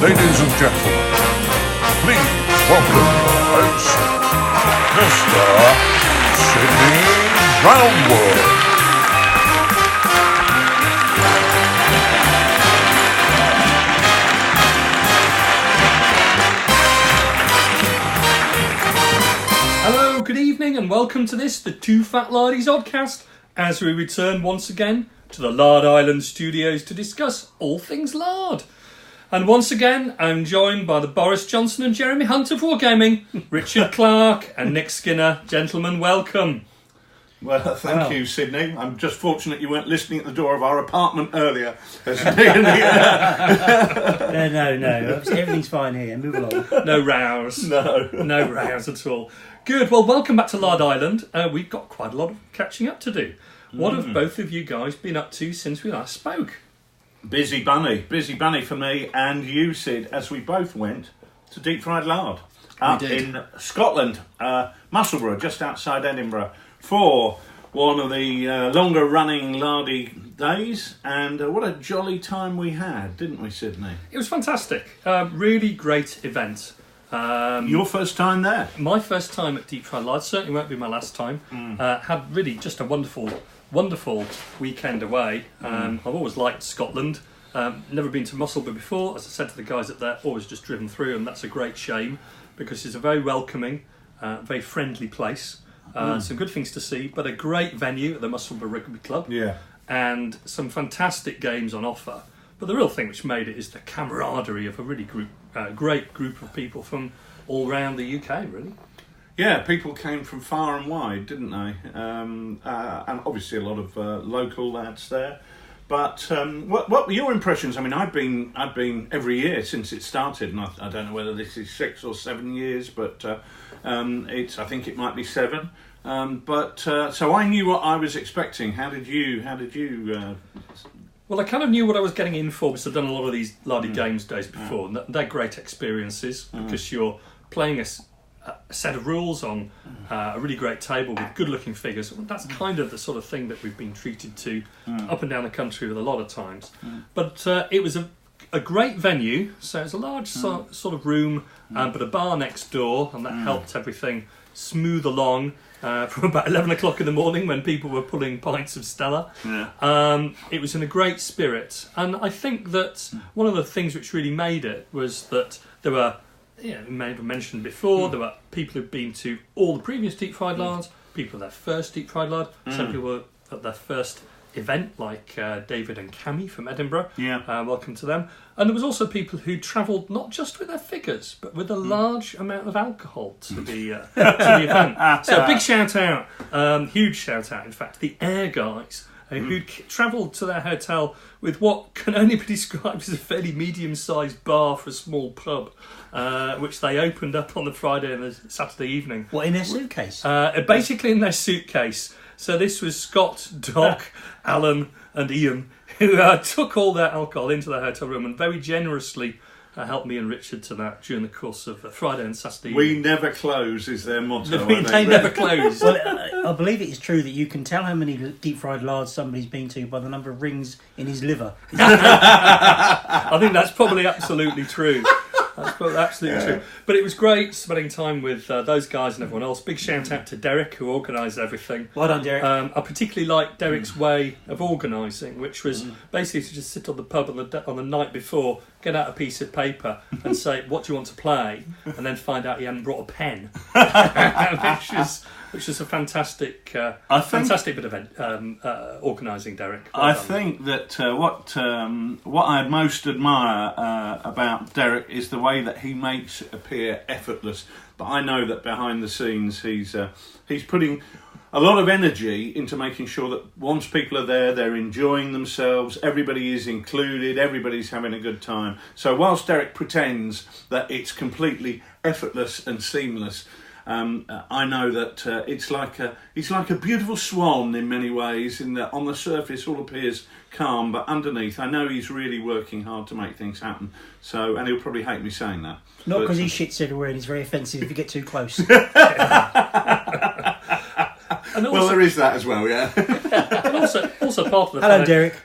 Ladies and gentlemen, please welcome your host, Mr. Sidney Brownwood. Hello, good evening, and welcome to this, the TooFatLardies Oddcast, as we return once again to the Lard Island studios to discuss all things lard. And once again, I'm joined by the Boris Johnson and Jeremy Hunt of Wargaming, Richard Clark and Nick Skinner. Gentlemen, welcome. Well, thank you, Sidney. I'm just fortunate you weren't listening at the door of our apartment earlier. No. Everything's fine here. Move along. No rows. No rows at all. Good. Well, welcome back to Lard Island. We've got quite a lot of catching up to do. What have both of you guys been up to since we last spoke? Busy bunny for me and you, Sid, as we both went to Deep Fried Lard up in Scotland, Musselburgh, just outside Edinburgh, for one of the longer running lardy days. And what a jolly time we had, didn't we, Sidney? It was fantastic. Really great event. Your first time there? My first time at Deep Fried Lard, certainly won't be my last time. Had really just a wonderful weekend away. I've always liked Scotland. Never been to Musselburgh before. As I said to the guys up there, always just driven through, and that's a great shame because it's a very welcoming, very friendly place. Some good things to see, but a great venue at the Musselburgh Rugby Club. Yeah. And some fantastic games on offer. But the real thing which made it is the camaraderie of a really great group of people from all around the UK, really. Yeah, people came from far and wide, didn't they? And obviously a lot of local lads there. But what were your impressions? I mean, I've been every year since it started, and I don't know whether this is 6 or 7 years, but I think it might be 7. So I knew what I was expecting. How did you? Well, I kind of knew what I was getting in for because I've done a lot of these Lardy Games days before, and they're great experiences because you're playing a set of rules on a really great table with good-looking figures. That's kind of the sort of thing that we've been treated to up and down the country with a lot of times. But it was a great venue, so it's a large sort of room, but a bar next door, and that helped everything smooth along from about 11 o'clock in the morning when people were pulling pints of Stella. It was in a great spirit, and I think that one of the things which really made it was that there were, mentioned before, there were people who'd been to all the previous Deep Fried Lards, people at their first Deep Fried Lard, some people were at their first event, like David and Cammy from Edinburgh. Welcome to them. And there was also people who travelled not just with their figures, but with a large amount of alcohol to the event. So a big shout out, huge shout out, in fact, the Air guys, who'd travelled to their hotel with what can only be described as a fairly medium-sized bar for a small pub, which they opened up on the Friday and the Saturday evening. What, in their suitcase? Basically in their suitcase. So this was Scott, Doc, Alan and Ian, who took all their alcohol into their hotel room and very generously helped me and Richard to that during the course of Friday and Saturday We evening. never close is their motto. They never close. Well, I believe it is true that you can tell how many deep fried lards somebody's been to by the number of rings in his liver. I think that's probably absolutely true. That's probably absolutely true. But it was great spending time with those guys and everyone else. Big shout out to Derek, who organised everything. Well done, Derek. I particularly liked Derek's way of organising, which was basically to just sit on the pub on the night before, get out a piece of paper and say, what do you want to play? And then find out he hadn't brought a pen. which was a fantastic bit of organising, Derek. I think that what I most admire about Derek is the way that he makes it appear effortless. But I know that behind the scenes he's putting a lot of energy into making sure that once people are there, they're enjoying themselves, everybody is included, everybody's having a good time. So whilst Derek pretends that it's completely effortless and seamless, I know that he's like a beautiful swan in many ways. In that on the surface all appears calm, but underneath I know he's really working hard to make things happen. So, and he'll probably hate me saying that. Not because he shits everywhere and he's very offensive if you get too close. Well, there is that as well, yeah. And also part of the Hello, Derek.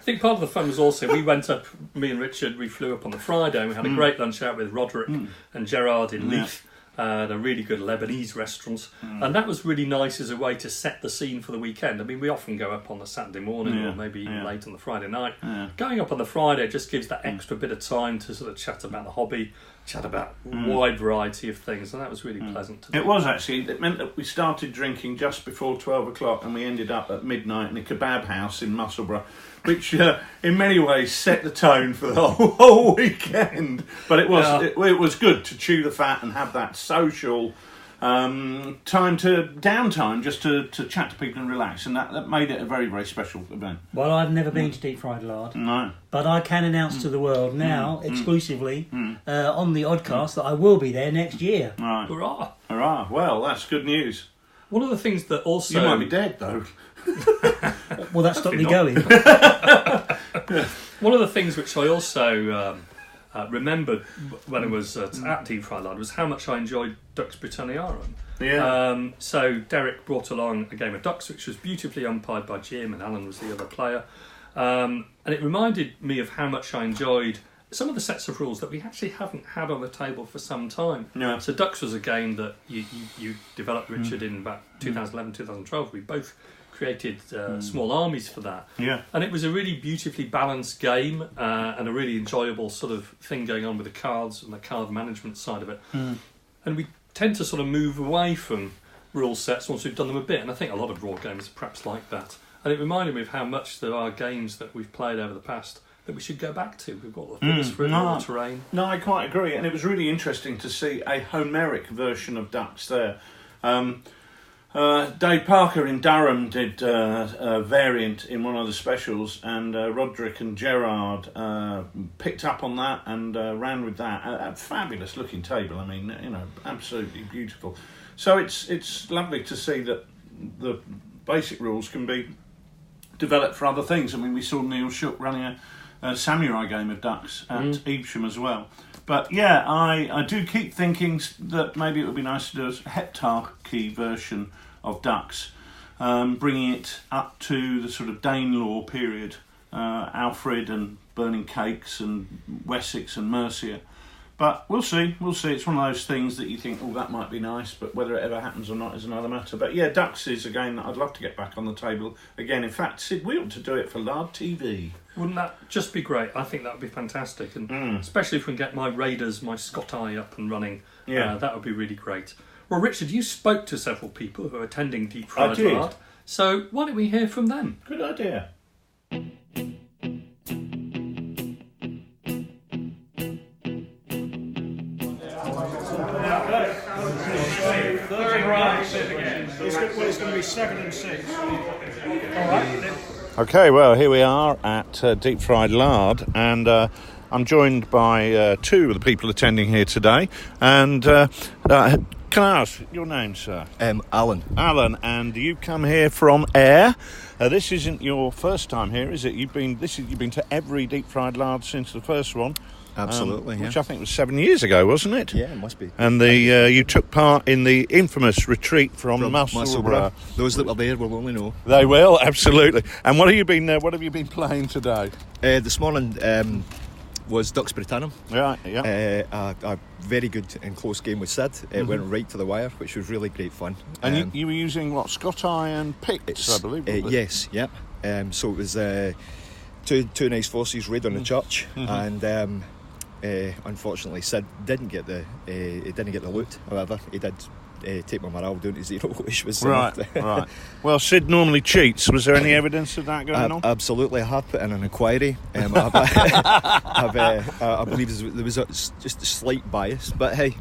think part of the fun was also me and Richard, we flew up on the Friday and we had a great lunch out with Roderick and Gerard in Leith. At a really good Lebanese restaurant, and that was really nice as a way to set the scene for the weekend. I mean, we often go up on the Saturday morning or maybe even late on the Friday night. Going up on the Friday just gives that extra bit of time to sort of chat about the hobby, chat about a wide variety of things, and that was really pleasant to do. It was actually. It meant that we started drinking just before 12 o'clock and we ended up at midnight in a kebab house in Musselburgh, which in many ways set the tone for the whole weekend. But it was it was good to chew the fat and have that social downtime just to chat to people and relax, and that made it a very, very special event. Well, I've never been to Deep Fried Lard. No. But I can announce to the world now, exclusively, on the Oddcast, that I will be there next year. Right. Hurrah! Hurrah. Well, that's good news. One of the things that also... You might be dead, though. Well, that stopped me going. One of the things which I also remembered when I was at Deep Fried Lard was how much I enjoyed Dux Britanniarum. Yeah. So Derek brought along a game of Dux, which was beautifully umpired by Jim, and Alan was the other player. And it reminded me of how much I enjoyed some of the sets of rules that we actually haven't had on the table for some time. Yeah. So Dux was a game that you developed, Richard, in about 2011, 2012. We both created small armies for that. Yeah. And it was a really beautifully balanced game and a really enjoyable sort of thing going on with the cards and the card management side of it. And we tend to sort of move away from rule sets once we've done them a bit, and I think a lot of raw games are perhaps like that. And it reminded me of how much there are games that we've played over the past that we should go back to. We've got the fitness for it, all the terrain. No, I quite agree, and it was really interesting to see a Homeric version of Dux there. Dave Parker in Durham did a variant in one of the specials, and Roderick and Gerard picked up on that and ran with that. A fabulous looking table. I mean, absolutely beautiful. So it's lovely to see that the basic rules can be developed for other things. I mean, we saw Neil Shook running a samurai game of Dux at Evesham as well. But yeah, I do keep thinking that maybe it would be nice to do a heptarchy version of Dux, bringing it up to the sort of Danelaw period, Alfred and Burning Cakes and Wessex and Mercia. But we'll see. It's one of those things that you think, oh, that might be nice, but whether it ever happens or not is another matter. But yeah, Dux is a game that I'd love to get back on the table again. In fact, Sid, we ought to do it for Lard TV. Wouldn't that just be great? I think that would be fantastic, and especially if we can get my Raiders, my Scottie up and running. Yeah, that would be really great. Well, Richard, you spoke to several people who are attending Deep Fried Lard, so why don't we hear from them? Good idea. It's going to be 7 and 6. All right. Okay, well, here we are at Deep Fried Lard, and I'm joined by two of the people attending here today. And can I ask your name, sir? Alan. Alan, and you come here from Ayr. This isn't your first time here, is it? You've been to every Deep Fried Lard since the first one. Absolutely, which I think was 7 years ago, wasn't it? Yeah, it must be. And you took part in the infamous retreat from Musselburgh. Those that were there will only know. They will, absolutely. And what have you been playing today? This morning was Dux Britannium. Right, yeah. A very good and close game with Sid. It went right to the wire, which was really great fun. And you were using, what, Scottie and Picts, I believe? Yes, yeah. So it was two nice forces raid on the church, and unfortunately Sid didn't get the loot. However, he did take my morale down to zero, which was right. Well, Sid normally cheats. Was there any evidence of that going on? Absolutely, I have put in an inquiry. I believe there was just a slight bias, but hey,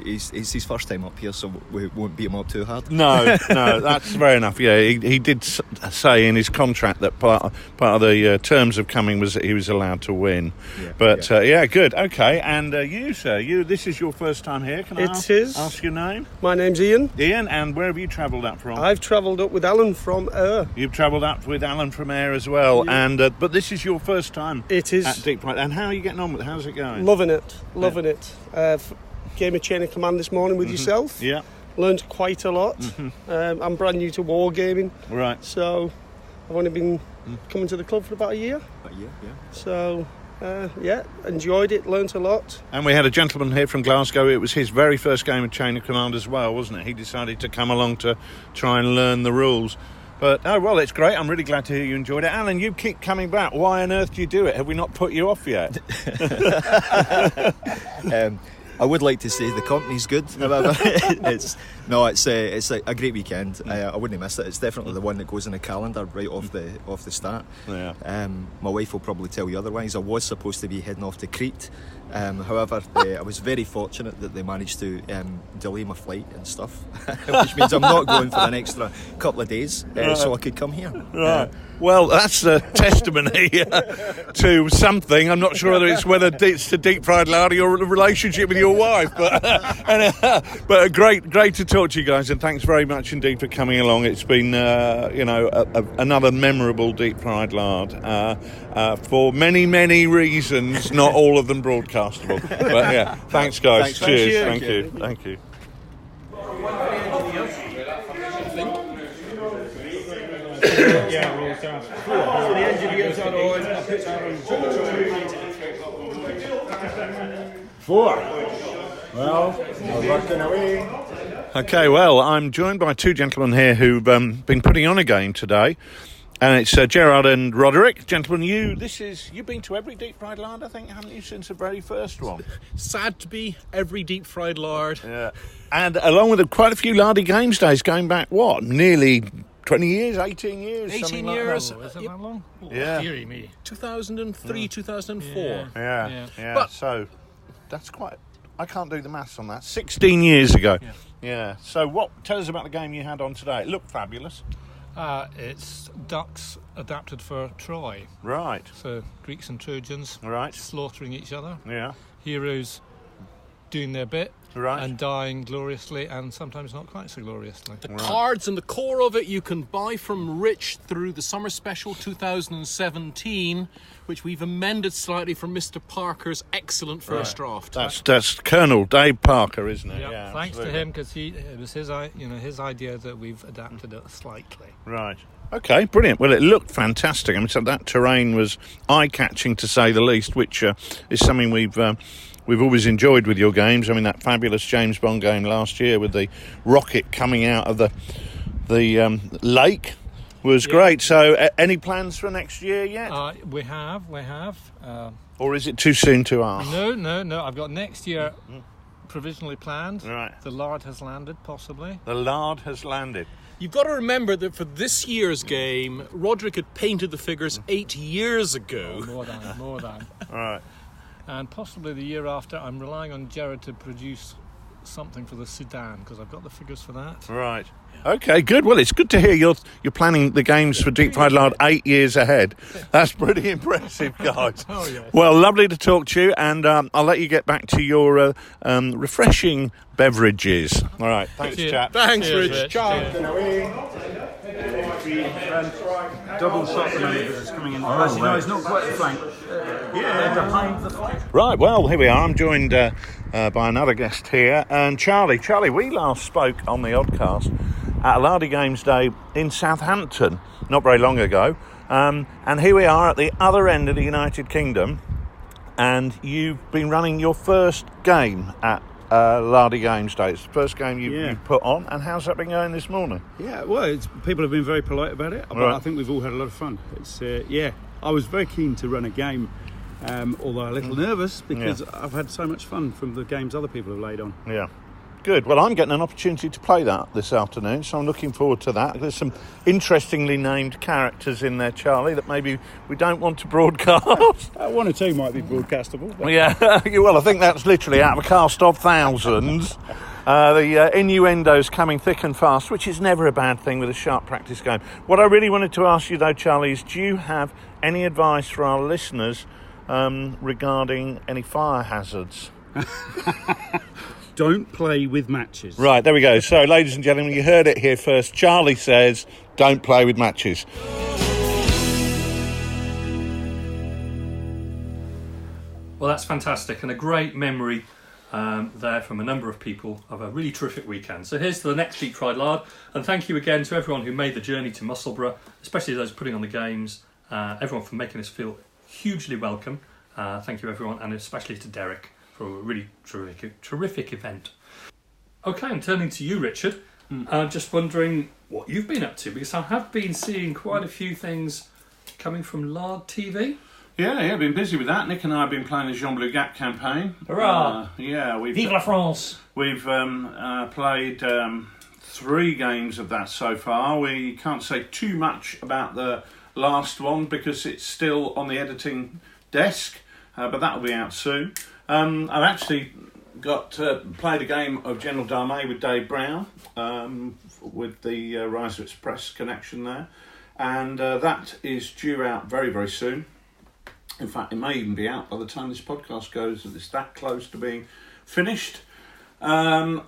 he's his first time up here, so we won't beat him up too hard. No, that's fair enough. Yeah, he did say in his contract that part of the terms of coming was that he was allowed to win. Yeah, but good. Okay, and you, sir, this is your first time here. Can I ask your name? My name's Ian. Ian, and where have you travelled up from? I've travelled up with Alan from Ayr. You've travelled up with Alan from Ayr as well, yeah. And but this is your first time. It is. At Deep Fried. And how are you getting on with it? How's it going? Loving it. Came a chain of command this morning with yourself. Yeah. Learned quite a lot. I'm brand new to wargaming. Right. So I've only been coming to the club for about a year. So, enjoyed it, learnt a lot. And we had a gentleman here from Glasgow. It was his very first game of Chain of Command as well, wasn't it? He decided to come along to try and learn the rules. But, it's great. I'm really glad to hear you enjoyed it. Alan, you keep coming back. Why on earth do you do it? Have we not put you off yet? I would like to say the company's good, however. it's a great weekend. I wouldn't miss it. It's definitely the one that goes in the calendar right off the start. Yeah. My wife will probably tell you otherwise. I was supposed to be heading off to Crete. However, I was very fortunate that they managed to delay my flight and stuff, which means I'm not going for an extra couple of days, so I could come here. Right. Well, that's a testimony to something. I'm not sure whether it's to Deep Fried Lard or your relationship with your wife, but great to talk to you guys, and thanks very much indeed for coming along. It's been another memorable Deep Fried Lard for many reasons, not all of them broadcastable. But yeah, thanks guys. Cheers. Thank you. The engineers are on. Four. Well, we're working away. Okay, well, I'm joined by two gentlemen here who've been putting on a game today, and it's Gerard and Roderick. Gentlemen, you've been to every Deep Fried Lard, I think, haven't you, since the very first one? Sad to be every Deep Fried Lard. Yeah, and along with quite a few Lardy Games days going back, nearly 20 years, 18 years? 18 years. Is it that long? Yeah. Deary me. 2003, 2004. Yeah. But so that's quite... I can't do the maths on that. 16 years ago. Yeah. So tell us about the game you had on today. It looked fabulous. It's ducks adapted for Troy. Right. So Greeks and Trojans slaughtering each other. Yeah. Heroes doing their bit. Right. And dying gloriously, and sometimes not quite so gloriously. The cards and the core of it you can buy from Rich through the Summer Special 2017, which we've amended slightly from Mr. Parker's excellent first draft. That's Colonel Dave Parker, isn't it? Yep. Yeah. Thanks absolutely. to him, because it was his idea that we've adapted it slightly. Right. Okay, brilliant. Well, it looked fantastic. I mean, so that terrain was eye-catching, to say the least, which is something we've always enjoyed with your games. I mean, that fabulous James Bond game last year with the rocket coming out of the lake was great. So, any plans for next year yet? We have. Or is it too soon to ask? No. I've got next year provisionally planned. Right. The lard has landed, possibly. The lard has landed. You've got to remember that for this year's game, Roderick had painted the figures 8 years ago. Oh, more than. All right. And possibly the year after, I'm relying on Jared to produce something for the Sudan, because I've got the figures for that. Right. Okay, good. Well, it's good to hear you're planning the games for Deep Fried Lard 8 years ahead. That's pretty impressive, guys. Oh, yes. Well, lovely to talk to you, and I'll let you get back to your refreshing beverages. All right. Thanks, chap. Thanks, Cheers, Rich. Rich. Ciao. Double soccer members coming in. Actually, no, it's not quite the flank. They're behind the flank. Right, well, here we are. I'm joined by another guest here, and Charlie. Charlie, we last spoke on the Oddcast at a Lardy Games Day in Southampton not very long ago, and here we are at the other end of the United Kingdom, and you've been running your first game at Lardy Games Day. It's the first game you've put on, and how's that been going this morning? Yeah, well, people have been very polite about it, but I think we've all had a lot of fun. It's I was very keen to run a game, although a little nervous, because I've had so much fun from the games other people have laid on. Yeah. Good. Well, I'm getting an opportunity to play that this afternoon, so I'm looking forward to that. There's some interestingly named characters in there, Charlie, that maybe we don't want to broadcast. One or two might be broadcastable. But... Yeah, well, I think that's literally out of a cast of thousands. The innuendos coming thick and fast, which is never a bad thing with a sharp practice game. What I really wanted to ask you, though, Charlie, is do you have any advice for our listeners regarding any fire hazards? Don't play with matches. Right, there we go. So, ladies and gentlemen, you heard it here first. Charlie says, don't play with matches. Well, that's fantastic, and a great memory there from a number of people of a really terrific weekend. So here's to the next Deep Fried Lard, and thank you again to everyone who made the journey to Musselburgh, especially those putting on the games, everyone for making us feel hugely welcome. Thank you everyone, and especially to Derek for a really terrific event. Okay, I'm turning to you, Richard. Just wondering what you've been up to, because I have been seeing quite a few things coming from Lard TV. Yeah, been busy with that. Nick and I have been playing the Jean Bleu Gap campaign. Hurrah! Vive la France! We've played 3 games of that so far. We can't say too much about the last one because it's still on the editing desk, but that'll be out soon. I've actually played a game of General Darmé with Dave Brown, with the Riser Express connection there, and that is due out very, very soon. In fact, it may even be out by the time this podcast goes. It's that close to being finished. And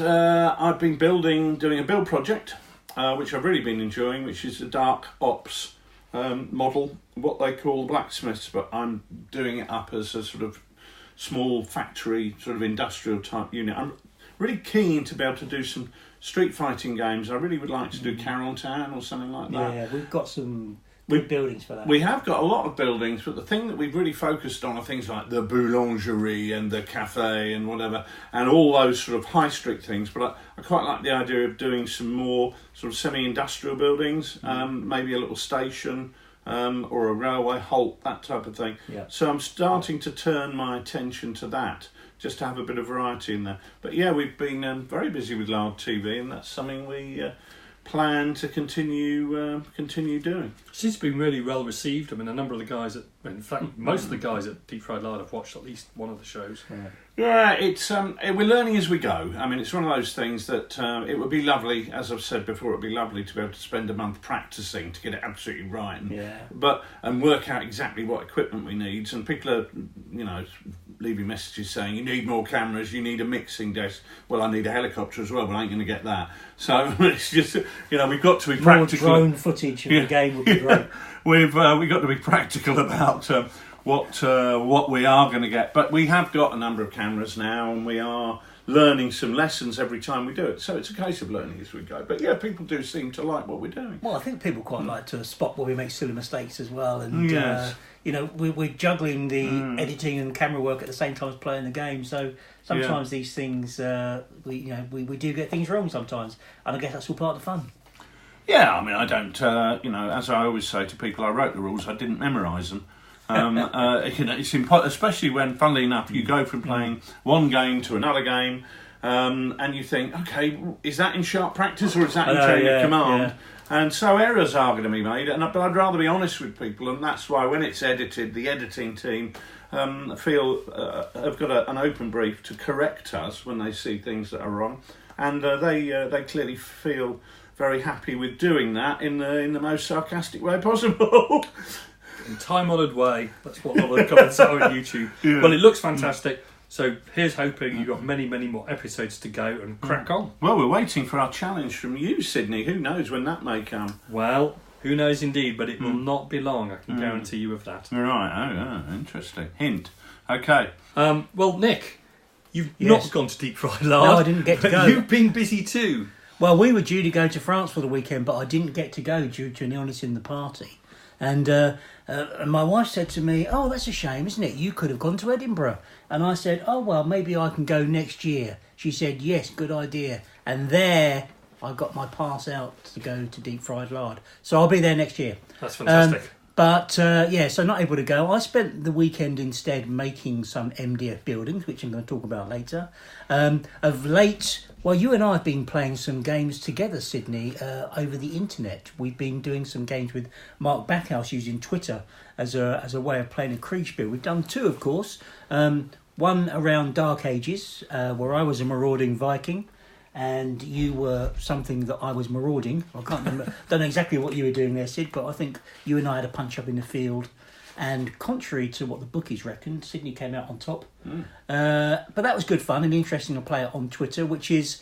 I've been doing a build project, which I've really been enjoying, which is a dark ops model, what they call blacksmiths, but I'm doing it up as a sort of small factory, sort of industrial type unit. I'm really keen to be able to do some street fighting games. I really would like to do Carroll Town or something like that. Yeah, we've got some good buildings for that. We have got a lot of buildings, but the thing that we've really focused on are things like the boulangerie and the cafe and whatever, and all those sort of high street things. But I quite like the idea of doing some more sort of semi-industrial buildings, maybe a little station or a railway halt, that type of thing. Yeah. So I'm starting to turn my attention to that, just to have a bit of variety in there. But yeah, we've been very busy with Lard TV, and that's something we plan to continue doing. It's been really well received. I mean, a number of the guys in fact, most of the guys at Deep Fried Lard have watched at least one of the shows. Yeah, it's we're learning as we go. I mean, it's one of those things that it would be lovely, as I've said before, it would be lovely to be able to spend a month practicing to get it absolutely right, and work out exactly what equipment we need. And people are, leaving messages saying you need more cameras, you need a mixing desk. Well, I need a helicopter as well, but I ain't going to get that. So it's just we've got to be practical. More drone footage of the game would be great. We've got to be practical about what we are going to get, but we have got a number of cameras now, and we are learning some lessons every time we do it. So it's a case of learning as we go. But yeah, people do seem to like what we're doing. Well, I think people quite like to spot where we make silly mistakes as well, and yes. We're juggling the editing and camera work at the same time as playing the game. So sometimes these things we do get things wrong sometimes, and I guess that's all part of the fun. Yeah, I mean, I don't, as I always say to people, I wrote the rules, I didn't memorise them. It's important, especially when, funnily enough, you go from playing one game to another game, and you think, okay, is that in sharp practice or is that in chain of command? Yeah. And so errors are going to be made, but I'd rather be honest with people, and that's why when it's edited, the editing team feel have got an open brief to correct us when they see things that are wrong, and they clearly feel very happy with doing that in the most sarcastic way possible. In time-honoured way. That's what all the comments are on YouTube. Yeah. Well, it looks fantastic. So here's hoping you've got many, many more episodes to go and crack on. Well, we're waiting for our challenge from you, Sidney. Who knows when that may come? Well, who knows indeed, but it will not be long. I can guarantee you of that. Right. Oh, interesting. Hint. Okay. Well, Nick, you've not gone to Deep Fried Lard. No, I didn't get to go. You've been busy too. Well, we were due to go to France for the weekend, but I didn't get to go due to an illness in the party. And my wife said to me, "Oh, that's a shame, isn't it? You could have gone to Edinburgh." And I said, "Oh, well, maybe I can go next year." She said, "Yes, good idea." And there I got my pass out to go to Deep Fried Lard. So I'll be there next year. That's fantastic. So not able to go. I spent the weekend instead making some MDF buildings, which I'm going to talk about later. Of late, well, you and I have been playing some games together, Sidney, over the internet. We've been doing some games with Mark Backhouse using Twitter as a way of playing a Krieg build. We've done 2, of course. One around Dark Ages, where I was a marauding Viking, and you were something that I was marauding. I can't remember. Don't know exactly what you were doing there, Sid, but I think you and I had a punch up in the field. And contrary to what the bookies reckoned, Sidney came out on top. But that was good fun and interesting to play it on Twitter, which is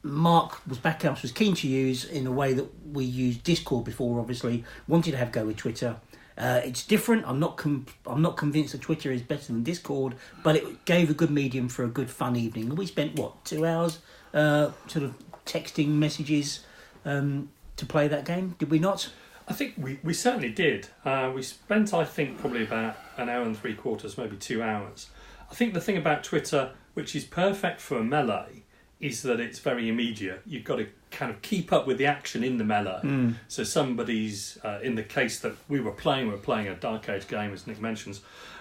Backhouse was keen to use in a way that we used Discord before, obviously. Wanted to have go with Twitter. It's different. I'm not convinced that Twitter is better than Discord, but it gave a good medium for a good fun evening. And we spent 2 hours sort of texting messages to play that game. Did we not? I think we certainly did. We spent, I think, probably about an hour and 3/4, maybe 2 hours. I think the thing about Twitter, which is perfect for melee, is that it's very immediate. You've got to kind of keep up with the action in the melee. So somebody's, in the case that we were playing a Dark Age game, as Nick mentions,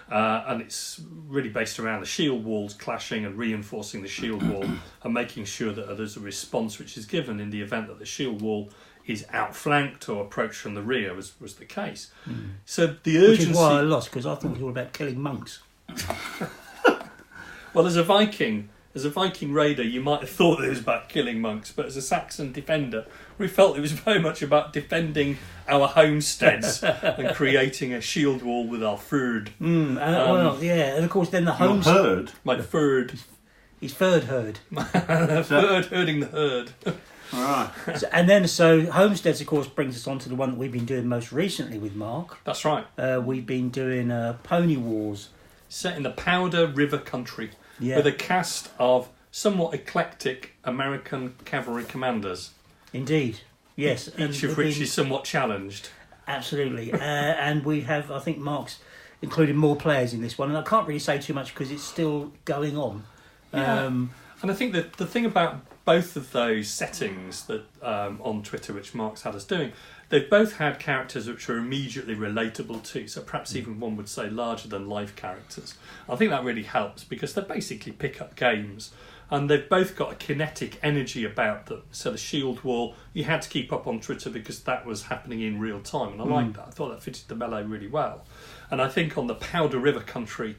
and it's really based around the shield walls clashing and reinforcing the shield wall and making sure that there's a response which is given in the event that the shield wall is outflanked or approached from the rear, was the case. So the urgency... Which is why I lost, because I thought it was all about killing monks. Well, as a Viking raider, you might have thought it was about killing monks, but as a Saxon defender, we felt it was very much about defending our homesteads and creating a shield wall with our fyrd. And of course then the homestead... herd? My fyrd. His fyrd herd. Fyrd herding the herd. Right. So homesteads, of course, brings us on to the one that we've been doing most recently with Mark. That's right. We've been doing Pony Wars. Set in the Powder River country. Yeah. With a cast of somewhat eclectic American cavalry commanders. Indeed, yes. Each of which is somewhat challenged. Absolutely. And we have, I think Mark's included more players in this one, and I can't really say too much because it's still going on. Yeah. And I think that the thing about both of those settings that on Twitter, which Mark's had us doing, they've both had characters which are immediately relatable to, so perhaps even one would say larger than life characters. I think that really helps because they're basically pick-up games, and they've both got a kinetic energy about them. So the shield wall, you had to keep up on Twitter because that was happening in real time, and I liked that. I thought that fitted the melee really well. And I think on the Powder River country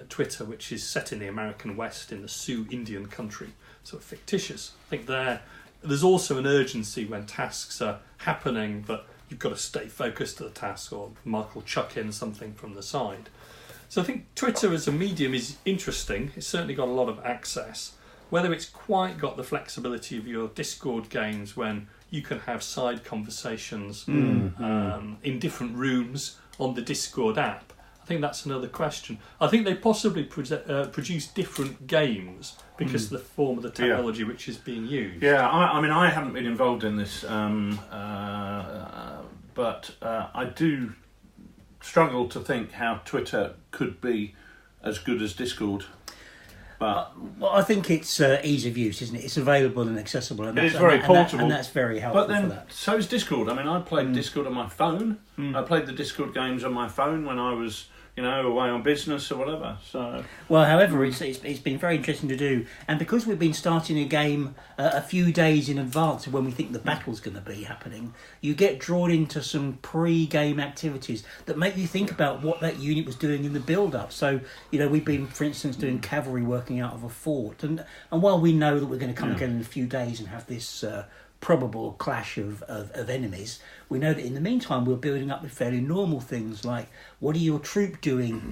Twitter, which is set in the American West in the Sioux Indian country, sort of fictitious, I think there's also an urgency when tasks are happening, but you've got to stay focused to the task, or Mark will chuck in something from the side. So I think Twitter as a medium is interesting. It's certainly got a lot of access. Whether it's quite got the flexibility of your Discord games when you can have side conversations in different rooms on the Discord app, I think that's another question. I think they possibly produce different games because of the form of the technology which is being used. Yeah, I mean, I haven't been involved in this, but I do struggle to think how Twitter could be as good as Discord. But well, I think it's ease of use, isn't it? It's available and accessible, and it's very portable, and that's very helpful. But then, for that. So is Discord. I mean, I played Discord on my phone. I played the Discord games on my phone when I was, away on business or whatever. So well, however, it's been very interesting to do, and because we've been starting a game a few days in advance of when we think the battle's going to be happening, you get drawn into some pre-game activities that make you think about what that unit was doing in the build-up. So, we've been, for instance, doing cavalry working out of a fort, and while we know that we're going to come again in a few days and have this probable clash of enemies, we know that in the meantime we're building up with fairly normal things like what are your troop doing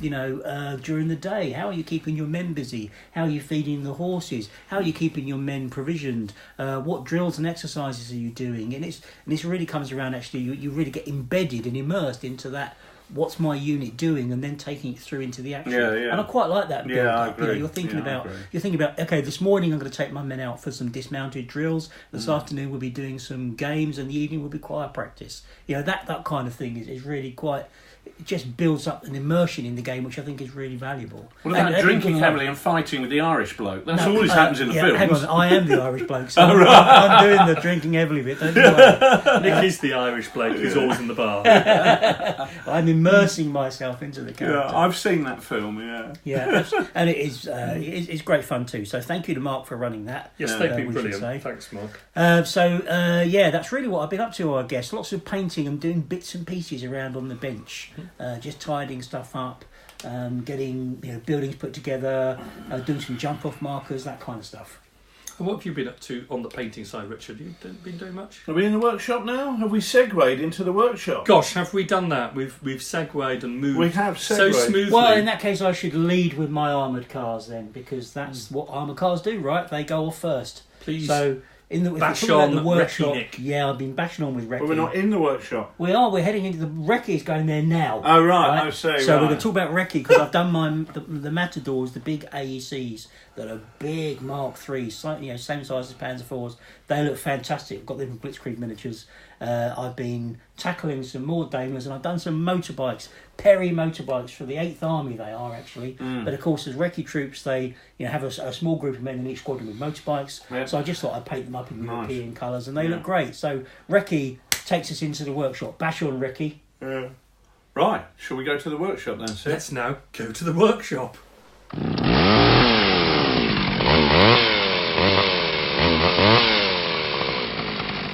during the day, how are you keeping your men busy, how are you feeding the horses, how are you keeping your men provisioned, what drills and exercises are you doing, and this really comes around actually you really get embedded and immersed into that. What's my unit doing, and then taking it through into the action. Yeah. And I quite like that build up. I agree. You're thinking about okay, this morning I'm going to take my men out for some dismounted drills. This afternoon we'll be doing some games, and the evening will be choir practice. That kind of thing is really quite. It just builds up an immersion in the game, which I think is really valuable. What about drinking heavily and fighting with the Irish bloke? That's always happens in the films. Hang on, I am the Irish bloke, so I'm doing the drinking heavily bit. Don't you worry. Nick is the Irish bloke who's always in the bar. I'm immersing myself into the character. Yeah, I've seen that film. Yeah, and it is it's great fun too. So thank you to Mark for running that. Yes, they've been brilliant. Thanks, Mark. That's really what I've been up to. I guess lots of painting and doing bits and pieces around on the bench. Just tidying stuff up, getting buildings put together, doing some jump off markers, that kind of stuff. And what have you been up to on the painting side, Richard? Have you been doing much? Are we in the workshop now? Have we segued into the workshop? Gosh, have we done that? We've segued and moved. We have segued so smoothly. Well, in that case, I should lead with my armoured cars then, because that's what armoured cars do, right? They go off first. Please. So Bash the on workshop. Recce, Nick. Yeah, I've been bashing on with Recce. But we're not in the workshop. We are. We're heading into the Recce is going there now. Oh right, I see. So right. we're going to talk about Recce because I've done the Matadors, the big AECs that are big Mark III, same size as Panzer IVs. They look fantastic. I've got them from Blitzkrieg Miniatures. I've been tackling some more Daimlers and I've done some motorbikes, Perry motorbikes for the 8th Army. They are actually, but of course as Recce troops, they have a small group of men in each squadron with motorbikes. Yep. So I just thought I'd paint them up in European colours, and they look great. So Recce takes us into the workshop. Bash on Recce. Right, shall we go to the workshop then, Sid? Let's now go to the workshop.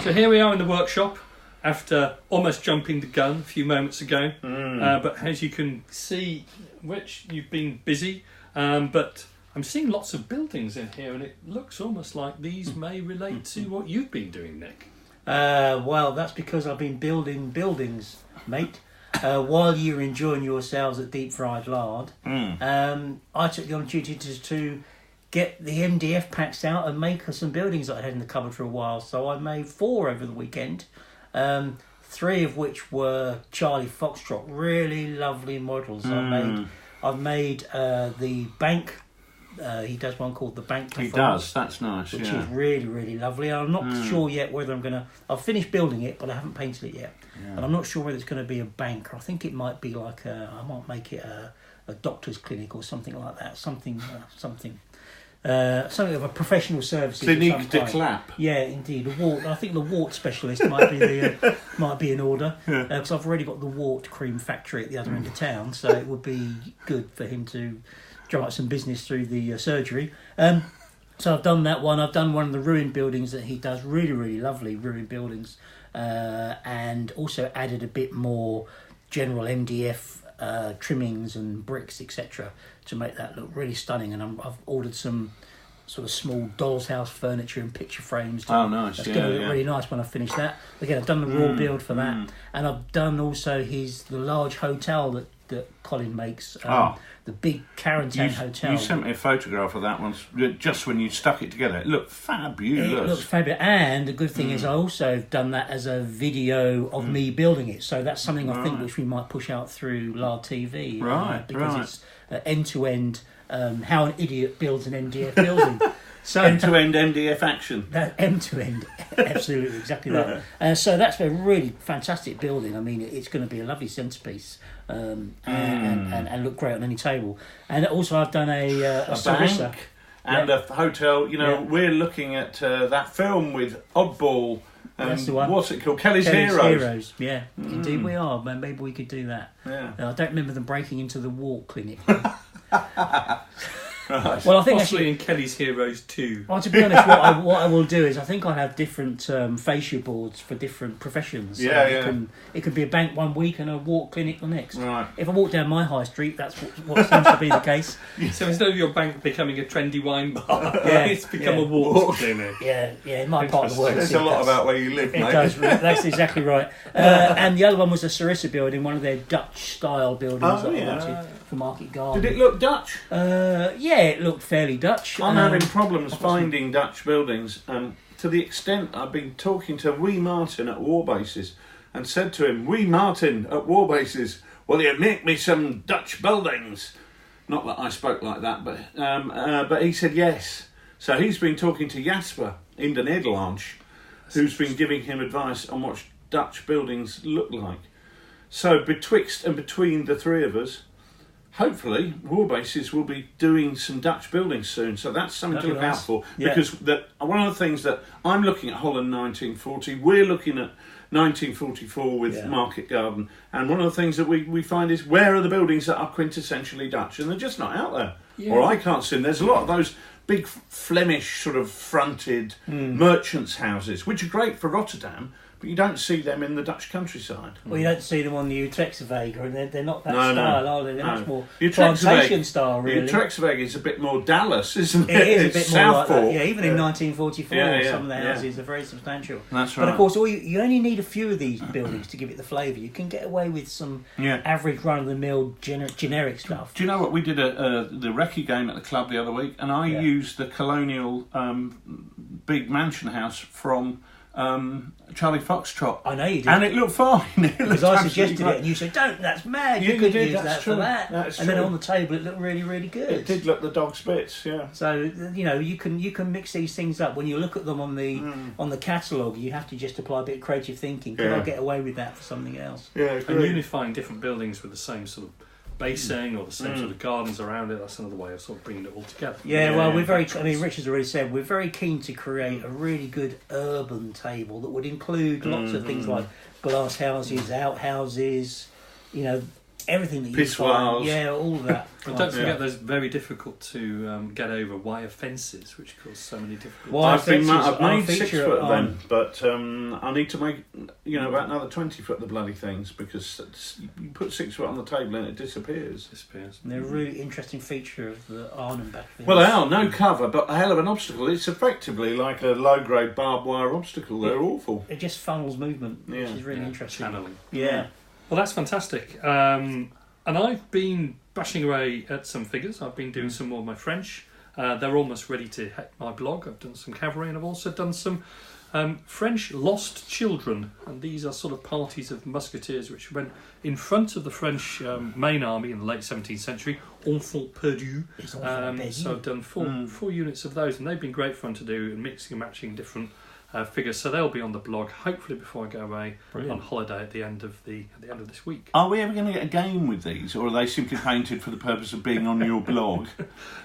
So here we are in the workshop after almost jumping the gun a few moments ago. But as you can see, Rich, you've been busy, but I'm seeing lots of buildings in here, and it looks almost like these may relate to what you've been doing, Nick. Well, that's because I've been building buildings, mate. While you were enjoying yourselves at Deep Fried Lard, I took the opportunity to get the MDF packs out and make some buildings that I had in the cupboard for a while. So I made 4 over the weekend, 3 of which were Charlie Foxtrot, really lovely models. I've made the bank. He does one called the Bank. He does. That's nice. Which is really, really lovely. I'm not sure yet whether I'm going to... I've finished building it, but I haven't painted it yet. Yeah. And I'm not sure whether it's going to be a bank. I think it might be like I might make it a doctor's clinic or something like that. Something of a professional services. Clinique de clap. Yeah, indeed. I think the wart specialist might be in order, because I've already got the wart cream factory at the other end of town, so it would be good for him to drum up some business through the surgery. So I've done that one. I've done one of the ruined buildings that he does, really, really lovely ruined buildings, and also added a bit more general MDF trimmings and bricks, etc., to make that look really stunning. And I've ordered some sort of small doll's house furniture and picture frames. Nice. That's going to look really nice when I finish that. Again, I've done the raw build for that, and I've done also the large hotel that Colin makes. The big Carentan hotel. You sent me a photograph of that once, just when you stuck it together. It looked fabulous. It looks fabulous. And the good thing is I also have done that as a video of me building it. So that's something I think which we might push out through Lard TV. Because it's end-to-end how an idiot builds an MDF building. So end-to-end MDF action. That end-to-end, absolutely, exactly that. So that's a really fantastic building. I mean, it's going to be a lovely centrepiece and look great on any table. And also I've done a bank and a hotel. We're looking at that film with Oddball. That's the one. What's it called? Kelly's Heroes. Yeah, indeed we are. Maybe we could do that. Yeah. I don't remember them breaking into the wart clinic. Right. Well, I think possibly in Kelly's Heroes too. Well, to be honest, what I will do is I think I'll have different fascia boards for different professions. It could be a bank one week and a walk clinic the next. Right. If I walk down my high street, that's what seems to be the case. So instead of your bank becoming a trendy wine bar, it's become a walk clinic. Yeah, in my part of the world. There's a lot about where you live, mate. It does. That's exactly right. And the other one was a Sarissa building, one of their Dutch style buildings that I wanted for Market Garden. Did it look Dutch? It looked fairly Dutch. I'm having problems finding Dutch buildings, to the extent I've been talking to Wee Martin at Warbases and said to him, Wee Martin at Warbases, will you make me some Dutch buildings? Not that I spoke like that, but he said yes. So he's been talking to Jasper in the Nederlands, who's been giving him advice on what Dutch buildings look like. So betwixt and between the three of us, hopefully Warbases will be doing some Dutch buildings soon, so that's something to look out for. Because one of the things that I'm looking at Holland 1940, we're looking at 1944 with Market Garden, and one of the things that we find is where are the buildings that are quintessentially Dutch, and they're just not out there, or I can't see them. There's a lot of those big Flemish sort of fronted merchants' houses, which are great for Rotterdam, but you don't see them in the Dutch countryside. Well, you don't see them on the Utrechtseweg, and they're not that style, are they? They're much more Utrechtseweg, plantation style, really. Utrechtseweg is a bit more Dallas, isn't it? It is a bit more like that. Yeah, even in 1944, some of the houses are very substantial. That's right. But of course, you only need a few of these buildings to give it the flavour. You can get away with some average run-of-the-mill generic stuff. Do you know what? We did the recce game at the club the other week, and I used the colonial big mansion house from Charlie Foxtrot. I know you did. And it looked fine. Because I suggested it and you said, don't, that's mad, you couldn't use that true. for that. That's and then true. on the table it looked really, really good. It did look the dog's bits, yeah. So, you know, you can mix these things up. When you look at them on the catalogue, you have to just apply a bit of creative thinking. Could I get away with that for something else? Yeah, and unifying different buildings with the same sort of basing or the same sort of gardens around it, that's another way of sort of bringing it all together. Yeah, well, we're very, I mean, Richard's already said, we're very keen to create a really good urban table that would include lots of things like glass houses, outhouses, you know, everything that you find. Yeah, all of that. And don't forget, those very difficult to get over wire fences, which cause so many difficulties. I've made 6 foot of them, but I need to make about another 20 foot of the bloody things, because you put 6 foot on the table and it disappears. And they're a really interesting feature of the Arnhem battlefield. Well, they are no cover, but a hell of an obstacle. It's effectively like a low grade barbed wire obstacle. They're awful. It just funnels movement, which is really interesting. Channeling. Yeah. Well, that's fantastic. And I've been bashing away at some figures. I've been doing some more of my French. They're almost ready to hit my blog. I've done some cavalry, and I've also done some French lost children. And these are sort of parties of musketeers which went in front of the French main army in the late 17th century, enfants perdus. So I've done four units of those, and they've been great fun to do, and mixing and matching different figures. So they'll be on the blog hopefully before I go away on holiday at the end of this week. Are we ever going to get a game with these, or are they simply painted for the purpose of being on your blog?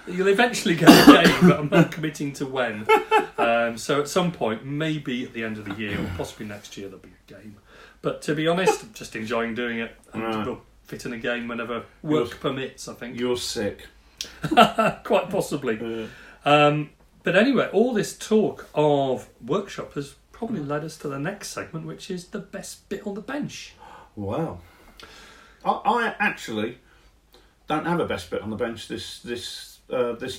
You'll eventually get a game, but I'm not committing to when. So at some point, maybe at the end of the year, or possibly next year, there'll be a game. But to be honest, I'm just enjoying doing it, and we'll fit in a game whenever work permits, I think. You're sick. Quite possibly. But anyway, all this talk of workshop has probably led us to the next segment, which is the best bit on the bench. Wow. I actually don't have a best bit on the bench this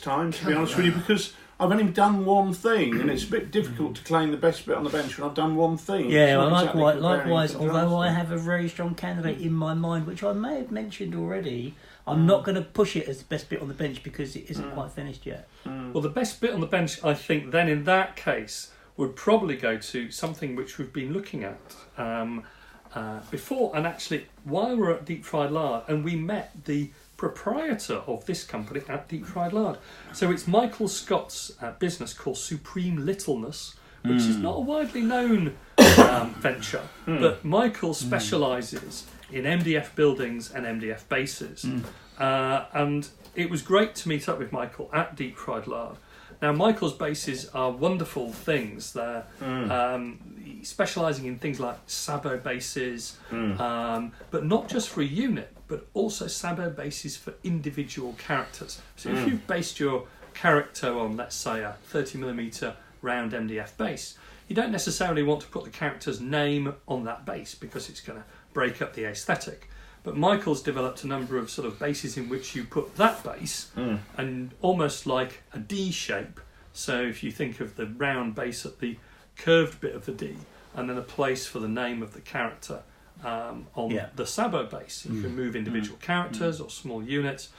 time, to be honest with you, because I've only done one thing, and it's a bit difficult to claim the best bit on the bench when I've done one thing. Yeah, well, likewise, although I have a very strong candidate in my mind, which I may have mentioned already, I'm not going to push it as the best bit on the bench because it isn't quite finished yet. Well, the best bit on the bench, I think, then in that case, would probably go to something which we've been looking at before, and actually while we were at Deep Fried Lard, and we met the proprietor of this company at Deep Fried Lard. So it's Michael Scott's business called Supreme Littleness, which is not a widely known venture, but Michael specialises in MDF buildings and MDF bases. And it was great to meet up with Michael at Deep Fried Lard. Now, Michael's bases are wonderful things. They're specialising in things like sabot bases, but not just for a unit, but also sabot bases for individual characters. So if you've based your character on, let's say, a 30mm round MDF base, you don't necessarily want to put the character's name on that base because it's going to break up the aesthetic. But Michael's developed a number of sort of bases in which you put that base and almost like a D shape. So if you think of the round base at the curved bit of the D, and then a place for the name of the character on the sabot base. You can move individual characters or small units.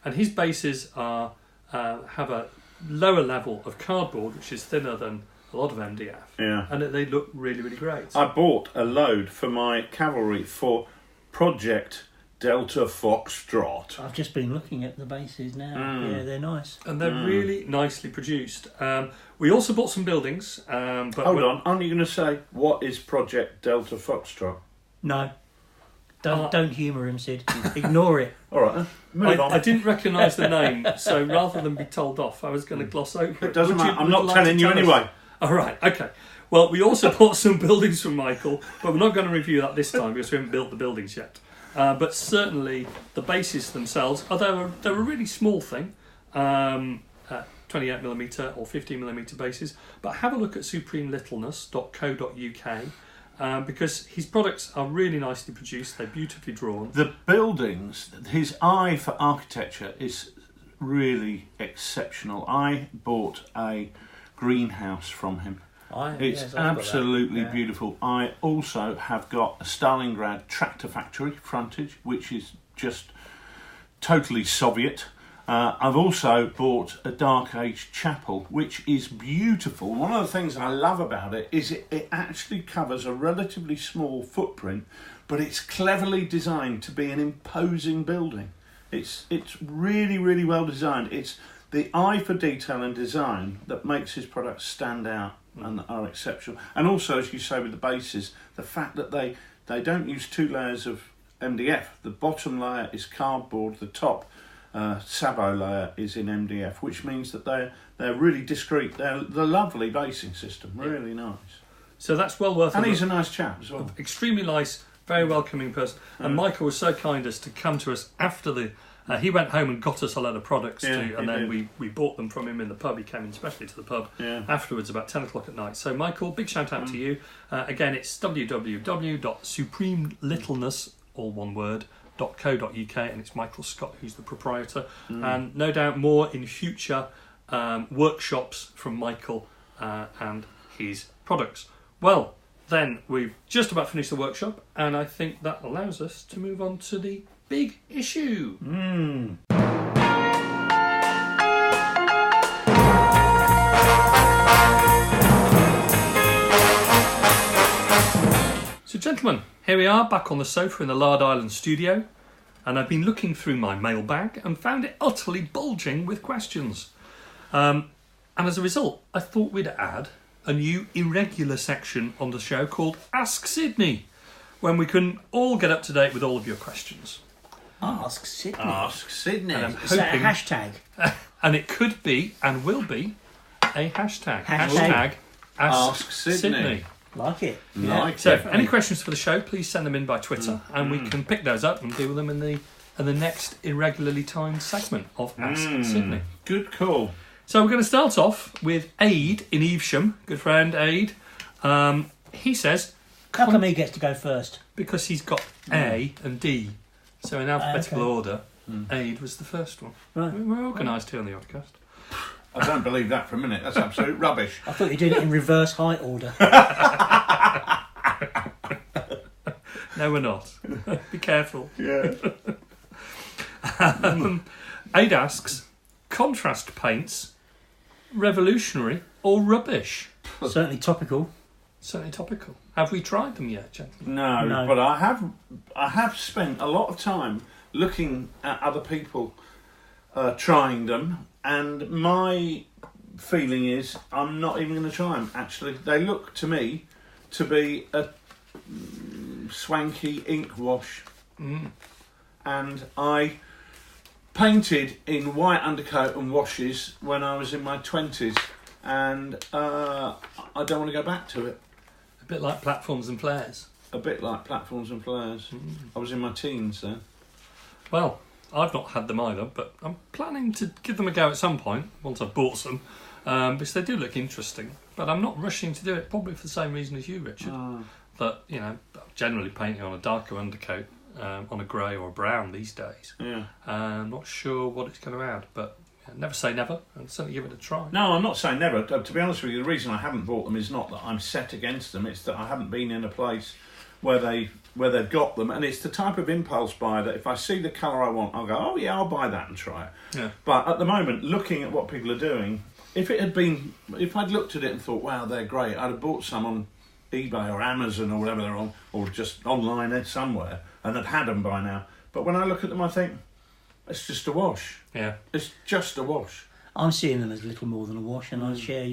And his bases are have a lower level of cardboard, which is thinner than a lot of MDF. Yeah. And they look really, really great. I bought a load for my cavalry for Project Delta Foxtrot. I've just been looking at the bases now. Yeah, they're nice. And they're really nicely produced. We also bought some buildings. But Hold on, aren't you going to say, what is Project Delta Foxtrot? No. Don't humour him, Sid. Ignore it. All right, then. Move on. I didn't recognise the name, so rather than be told off, I was going to gloss over it. It doesn't matter. I'm not telling you anyway. All right, okay. Well, we also bought some buildings from Michael, but we're not going to review that this time because we haven't built the buildings yet. But certainly the bases themselves, they're a really small thing, 28mm or 15mm bases. But have a look at supremelittleness.co.uk because his products are really nicely produced. They're beautifully drawn. The buildings, his eye for architecture is really exceptional. I bought a greenhouse from him. It's absolutely beautiful. I also have got a Stalingrad tractor factory frontage, which is just totally Soviet. I've also bought a Dark Age chapel, which is beautiful. One of the things I love about it is it actually covers a relatively small footprint, but it's cleverly designed to be an imposing building. It's really, really well designed. It's the eye for detail and design that makes his products stand out and are exceptional. And also, as you say, with the bases, the fact that they don't use 2 layers of MDF. The bottom layer is cardboard, the top Sabo layer is in MDF, which means that they're really discreet. They're the lovely basing system, really nice. So that's well worth it. And he's a nice chap as well. Extremely nice, very welcoming person. And Michael was so kind as to come to us after the... he went home and got us a load of products too, and then we bought them from him in the pub. He came in especially to the pub afterwards about 10 o'clock at night. So Michael, big shout out to you. Again, it's www.supremelittleness, all one word, .co.uk, and it's Michael Scott who's the proprietor. And no doubt more in future workshops from Michael and his products. Well, then we've just about finished the workshop, and I think that allows us to move on to the big issue. So, gentlemen, here we are back on the sofa in the Lard Island studio, and I've been looking through my mailbag and found it utterly bulging with questions. And as a result, I thought we'd add a new irregular section on the show called Ask Sidney, when we can all get up to date with all of your questions. Ask Sidney. Ask Sidney. Is that a hashtag? And it could be, and will be, a hashtag. Hashtag Ask Sidney. Like it. So, any questions for the show, please send them in by Twitter, and we can pick those up and deal with them in the next irregularly timed segment of Ask Sidney. Good call. So we're going to start off with Aid in Evesham, good friend Aid. He says... How come he gets to go first? Because he's got A and D. So in alphabetical order, Aid was the first one. Right. We're organised here on the Oddcast. I don't believe that for a minute. That's absolute rubbish. I thought you were doing it in reverse height order. No, we're not. Be careful. Yeah. Aid asks, contrast paints, revolutionary or rubbish? Certainly topical. Certainly topical. Have we tried them yet, gentlemen? No, but I have spent a lot of time looking at other people trying them, and my feeling is I'm not even going to try them. Actually, they look to me to be a swanky ink wash, and I painted in white undercoat and washes when I was in my 20s, and I don't want to go back to it. A bit like Platforms and Flares. A bit like Platforms and Flares. I was in my teens then. Well, I've not had them either, but I'm planning to give them a go at some point, once I've bought some, because they do look interesting. But I'm not rushing to do it, probably for the same reason as you, Richard. That, you know, generally painting on a darker undercoat, on a grey or a brown these days. Yeah. I'm not sure what it's going to add, but never say never, and certainly give it a try. No, I'm not saying never. To be honest with you, the reason I haven't bought them is not that I'm set against them, it's that I haven't been in a place where they've got them, and it's the type of impulse buy that if I see the colour I want, I'll go, oh yeah, I'll buy that and try it. Yeah. But at the moment, looking at what people are doing, if I'd looked at it and thought, wow, they're great, I'd have bought some on eBay or Amazon or whatever they're on, or just online somewhere, and had them by now. But when I look at them, I think, it's just a wash. Yeah. It's just a wash. I'm seeing them as little more than a wash, and I share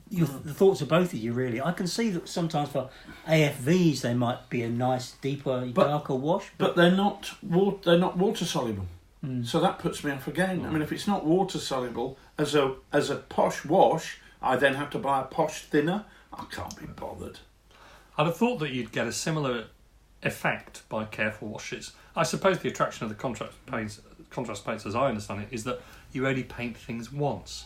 the thoughts of both of you, really. I can see that sometimes for AFVs they might be a nice, deeper, darker wash. But they're not water soluble. So that puts me off again. I mean, if it's not water soluble as a posh wash, I then have to buy a posh thinner. I can't be bothered. I'd have thought that you'd get a similar effect by careful washes. I suppose the attraction of the contrast paints, as I understand it, is that you only paint things once.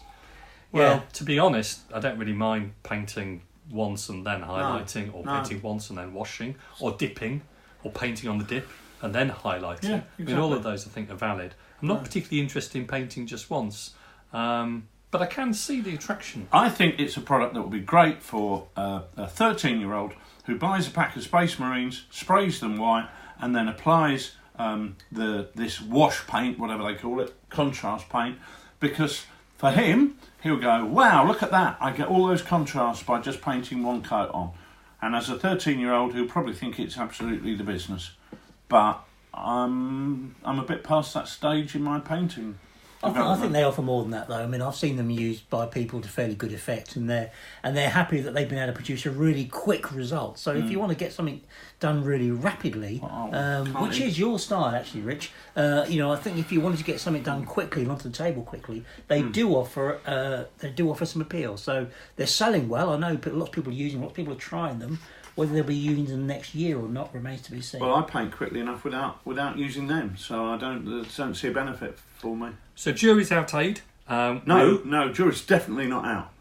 Well, to be honest, I don't really mind painting once and then highlighting, or painting once and then washing, or dipping, or painting on the dip and then highlighting. Yeah, exactly. I mean, all of those I think are valid. I'm not particularly interested in painting just once, but I can see the attraction. I think it's a product that will be great for a 13-year-old who buys a pack of Space Marines, sprays them white, and then applies this wash paint, whatever they call it, contrast paint, because for him, he'll go, wow, look at that, I get all those contrasts by just painting one coat on. And as a 13-year-old, he'll probably think it's absolutely the business. But I'm a bit past that stage in my painting. I think they offer more than that, though. I mean, I've seen them used by people to fairly good effect, and they're happy that they've been able to produce a really quick result. So if you want to get something done really rapidly, which is your style, actually, Rich, I think if you wanted to get something done quickly and onto the table quickly, they do offer some appeal. So they're selling well. I know lots of people are using them, lots of people are trying them. Whether they'll be using them next year or not remains to be seen. Well, I paint quickly enough without using them, so I don't see a benefit for me. So jury's out, Aid. No, jury's definitely not out.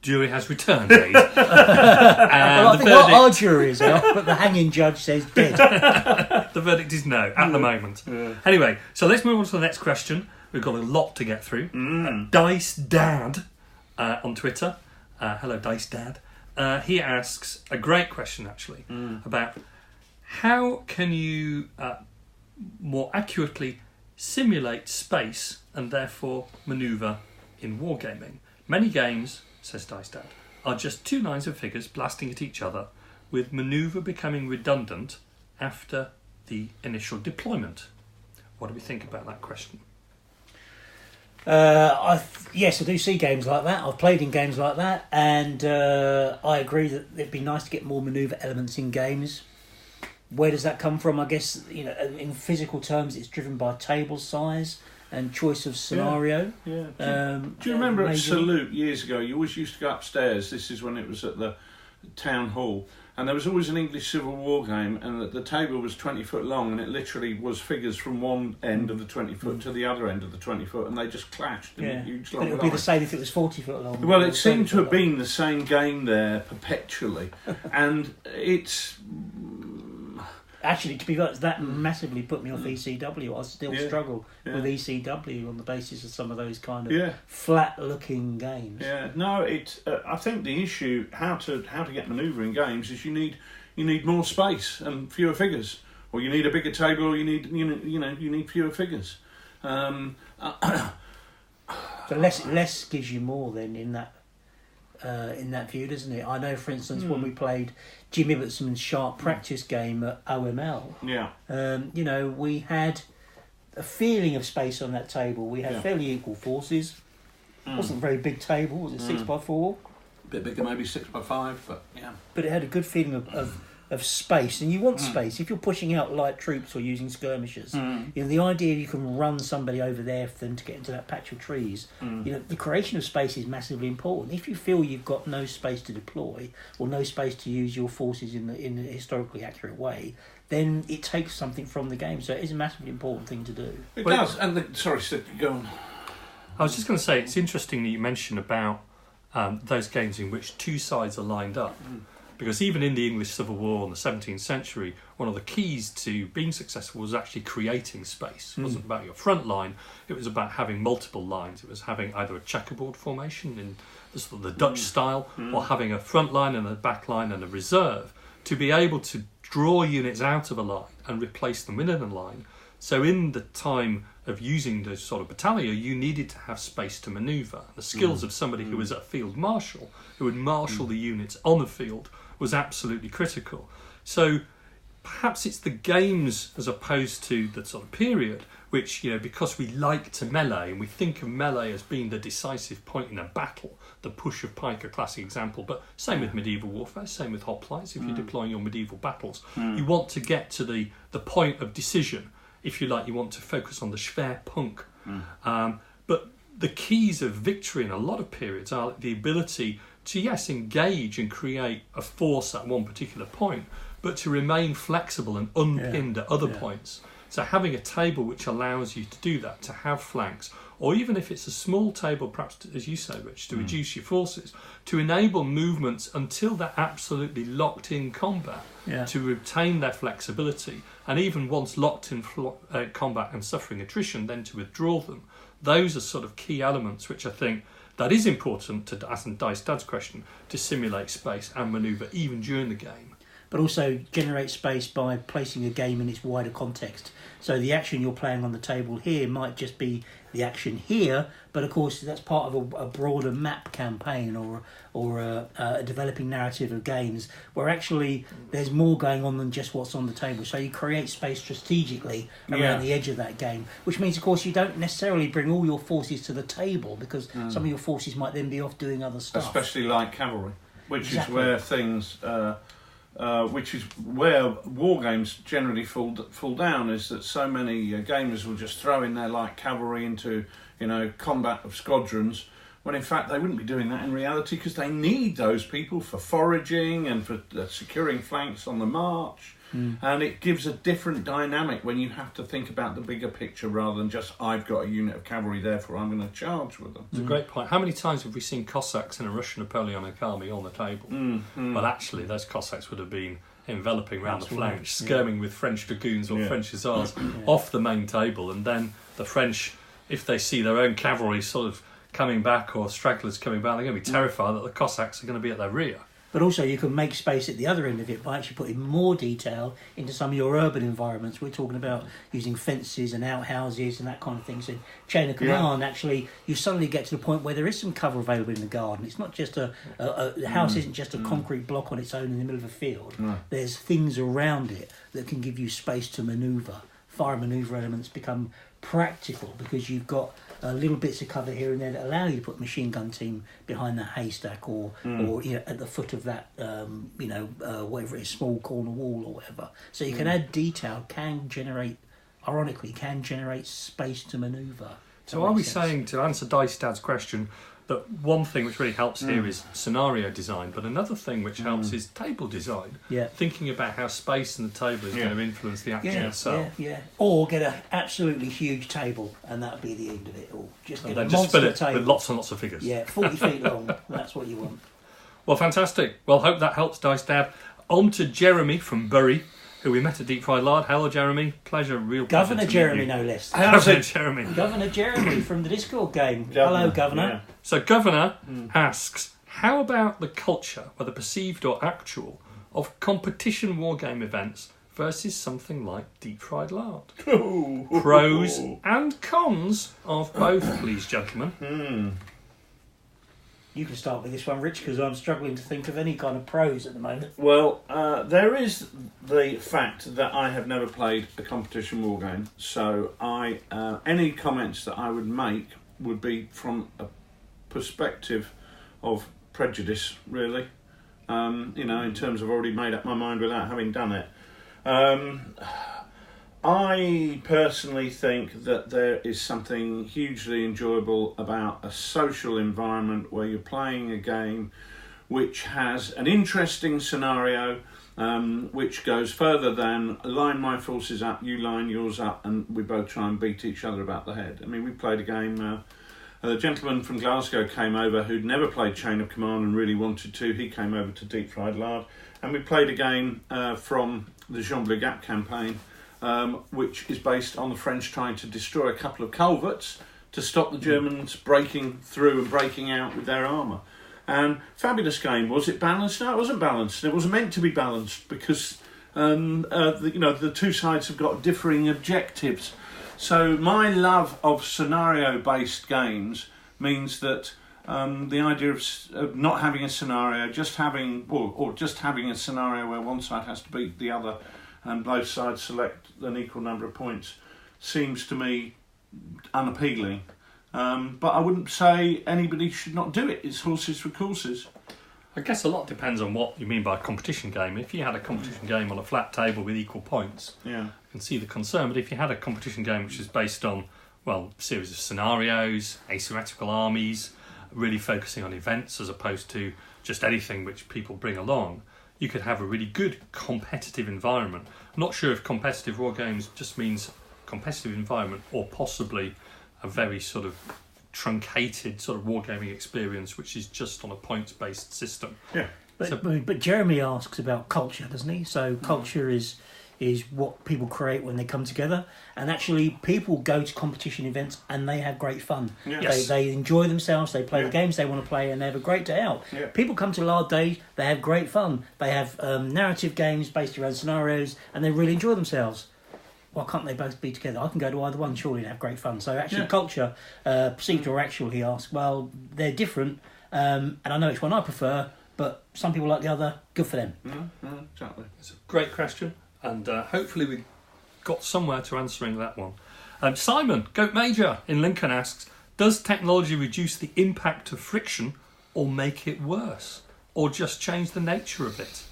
Jury has returned, Aid. Well, I think our jury is out, but the hanging judge says dead. The verdict is no at the moment. Yeah. Anyway, so let's move on to the next question. We've got a lot to get through. Dice Dad on Twitter. Hello, Dice Dad. He asks a great question, actually, about how can you more accurately simulate space and therefore manoeuvre in wargaming. Many games, says Dice Dad, are just two lines of figures blasting at each other, with manoeuvre becoming redundant after the initial deployment. What do we think about that question? Yes, I do see games like that. I've played in games like that, and I agree that it'd be nice to get more manoeuvre elements in games. Where does that come from? I guess, in physical terms, it's driven by table size and choice of scenario. Yeah. Do you remember at Salute years ago? You always used to go upstairs. This is when it was at the town hall. And there was always an English Civil War game, and the table was 20 foot long, and it literally was figures from one end of the 20 foot to the other end of the 20 foot, and they just clashed in a huge long But it would be the same if it was 40 foot long. Well, it seemed to have been the same game there perpetually, and it's... Actually, to be honest, that massively put me off ECW. I still struggle with ECW on the basis of some of those kind of flat-looking games. Yeah, no, it's. I think the issue how to get manoeuvre in games is you need more space and fewer figures, or you need a bigger table, or you need fewer figures. So less gives you more then in that view, doesn't it? I know, for instance, when we played Jim Ibbetson's Sharp Practice game at OML, we had a feeling of space on that table. We had fairly equal forces. It wasn't a very big table. Was it 6x4? A bit bigger, maybe 6x5, but yeah. But it had a good feeling of space, and you want space if you're pushing out light troops or using skirmishers. The idea you can run somebody over there for them to get into that patch of trees. The creation of space is massively important. If you feel you've got no space to deploy or no space to use your forces in a historically accurate way, then it takes something from the game. So it is a massively important thing to do. It does. And sorry, Sid, go on. I was just going to say, it's interesting that you mentioned about those games in which two sides are lined up. Because even in the English Civil War in the 17th century, one of the keys to being successful was actually creating space. It wasn't about your front line, it was about having multiple lines. It was having either a checkerboard formation in the Dutch style, or having a front line and a back line and a reserve, to be able to draw units out of a line and replace them within a line. So in the time of using the sort of battalion, you needed to have space to manoeuvre. The skills of somebody who was a field marshal, who would marshal the units on the field, was absolutely critical. So perhaps it's the games as opposed to the sort of period, which, because we like to melee and we think of melee as being the decisive point in a battle, the push of pike, a classic example, but same with medieval warfare, same with hoplites. If you're deploying your medieval battles, you want to get to the point of decision. If you like, you want to focus on the Schwerpunkt. But the keys of victory in a lot of periods are the ability to, engage and create a force at one particular point, but to remain flexible and unpinned at other points. So having a table which allows you to do that, to have flanks, or even if it's a small table, perhaps, as you say, Rich, to reduce your forces, to enable movements until they're absolutely locked in combat, to retain their flexibility, and even once locked in combat and suffering attrition, then to withdraw them. Those are sort of key elements which I think that is important, to answer Dice Dad's question, to simulate space and manoeuvre even during the game. but also generate space by placing a game in its wider context. So the action you're playing on the table here might just be the action here, but of course that's part of a broader map campaign or a developing narrative of games where actually there's more going on than just what's on the table. So you create space strategically around the edge of that game, which means of course you don't necessarily bring all your forces to the table because some of your forces might then be off doing other stuff. Especially like cavalry, which is where things... which is where war games generally fall down, is that so many gamers will just throw in their light cavalry into combat of squadrons, when in fact they wouldn't be doing that in reality because they need those people for foraging and for securing flanks on the march. And it gives a different dynamic when you have to think about the bigger picture rather than just, I've got a unit of cavalry, therefore I'm going to charge with them. It's a great point. How many times have we seen Cossacks in a Russian Napoleonic army on the table? Well, actually, those Cossacks would have been enveloping around the flanks, skirming with French dragoons or French hussars off the main table, and then the French, if they see their own cavalry sort of coming back or stragglers coming back, they're going to be terrified that the Cossacks are going to be at their rear. But also you can make space at the other end of it by actually putting more detail into some of your urban environments. We're talking about using fences and outhouses and that kind of thing. So chain of command, actually, you suddenly get to the point where there is some cover available in the garden. It's not just the house isn't just a concrete block on its own in the middle of a field. There's things around it that can give you space to manoeuvre. Fire manoeuvre elements become practical because you've got little bits of cover here and there that allow you to put a machine gun team behind that haystack or at the foot of that whatever it is, small corner wall or whatever. So you can add detail, can generate space to manoeuvre. So are we saying, to answer Dice Dad's question, that one thing which really helps here is scenario design, but another thing which helps is table design. Thinking about how space in the table is going to influence the action itself. Or get an absolutely huge table, and that'd be the end of it. Or just get a just fill monster it table with lots and lots of figures. 40 feet long. That's what you want. Well, fantastic. Well, hope that helps, Dice Dad. On to Jeremy from Bury, who we met at Deep Fried Lard. Hello, Jeremy. Real Governor pleasure to Jeremy, meet you. no less. Governor Jeremy. Governor Jeremy from the Discord game. Hello, Governor. Yeah. So, Governor asks, how about the culture, whether perceived or actual, of competition wargame events versus something like Deep Fried Lard? Pros and cons of both, please, gentlemen. You can start with this one, Rich, because I'm struggling to think of any kind of pros at the moment. Well, there is the fact that I have never played a competition wargame, so any comments that I would make would be from a perspective of prejudice, really. In terms of already made up my mind without having done it. I personally think that there is something hugely enjoyable about a social environment where you're playing a game which has an interesting scenario, which goes further than line my forces up, you line yours up, and we both try and beat each other about the head. I mean, we played a game, a gentleman from Glasgow came over who'd never played Chain of Command and really wanted to. He came over to Deep Fried Lard, and we played a game from the Jean Bleu Gap campaign, which is based on the French trying to destroy a couple of culverts to stop the Germans breaking through and breaking out with their armour. And fabulous game. Was it balanced? No, it wasn't balanced. It wasn't meant to be balanced because the two sides have got differing objectives. So my love of scenario-based games means that the idea of not having a scenario, just having a scenario where one side has to beat the other and both sides select an equal number of points, seems to me unappealing. But I wouldn't say anybody should not do it. It's horses for courses. I guess a lot depends on what you mean by a competition game. If you had a competition game on a flat table with equal points, I can see the concern. But if you had a competition game which is based on, a series of scenarios, asymmetrical armies, really focusing on events as opposed to just anything which people bring along, you could have a really good competitive environment. I'm not sure if competitive war games just means competitive environment or possibly a very sort of truncated sort of wargaming experience which is just on a points-based system. But Jeremy asks about culture, doesn't he? So culture is is what people create when they come together. And actually, people go to competition events and they have great fun. Yeah. Yes. They enjoy themselves, they play the games they want to play, and they have a great day out. Yeah. People come to Lard Days, they have great fun. They have narrative games based around scenarios, and they really enjoy themselves. Why can't they both be together? I can go to either one, surely, and have great fun. So actually, culture, perceived or actual, he asked, well, they're different, and I know which one I prefer, but some people like the other, good for them. Exactly. It's a great question, and hopefully we got somewhere to answering that one. Simon, Goat Major in Lincoln asks, does technology reduce the impact of friction or make it worse? Or just change the nature of it?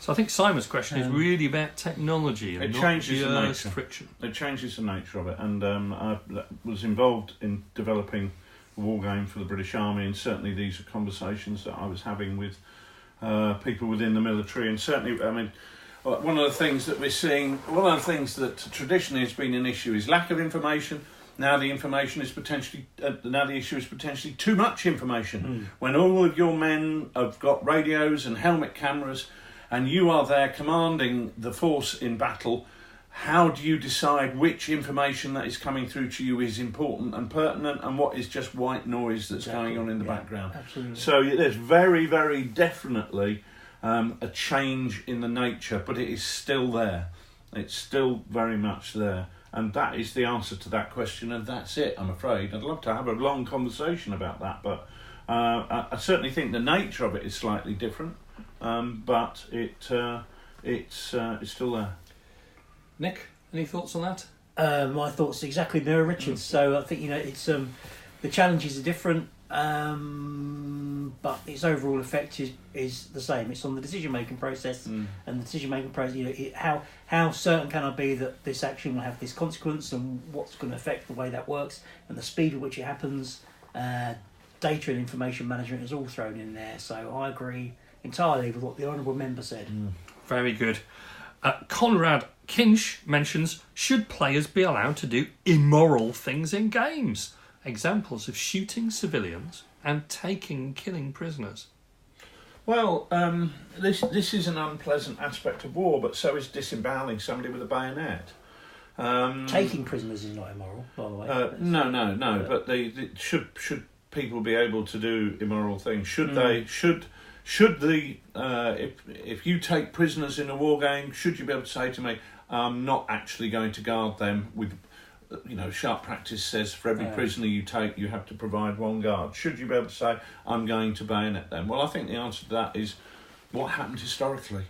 So I think Simon's question is really about technology and not just friction. It changes the nature of it, and I was involved in developing a war game for the British Army, and certainly these are conversations that I was having with people within the military, and certainly, I mean, one of the things that we're seeing, one of the things that traditionally has been an issue is lack of information. Now the information is potentially, now the issue is potentially too much information. When all of your men have got radios and helmet cameras, and you are there commanding the force in battle, how do you decide which information that is coming through to you is important and pertinent, and what is just white noise that's going on in the background? Absolutely. So there's very, very definitely a change in the nature, but it is still there. It's still very much there. And that is the answer to that question, and that's it, I'm afraid. I'd love to have a long conversation about that, but I certainly think the nature of it is slightly different. But it's still there. Nick, any thoughts on that? My thoughts exactly mirror Richard's. So I think it's the challenges are different, but its overall effect is the same. It's on the decision making process, and the decision making process. How certain can I be that this action will have this consequence, and what's going to affect the way that works, and the speed at which it happens. Data and information management is all thrown in there. So I agree entirely with what the honourable member said. Very good. Conrad Kinch mentions, should players be allowed to do immoral things in games? Examples of shooting civilians and killing prisoners. Well, this is an unpleasant aspect of war, but so is disemboweling somebody with a bayonet. Taking prisoners is not immoral, by the way. No. But should people be able to do immoral things? Should they? Should if you take prisoners in a war game, should you be able to say to me, I'm not actually going to guard them with, sharp practice says for every prisoner you take, you have to provide one guard. Should you be able to say, I'm going to bayonet them? Well, I think the answer to that is what happened historically.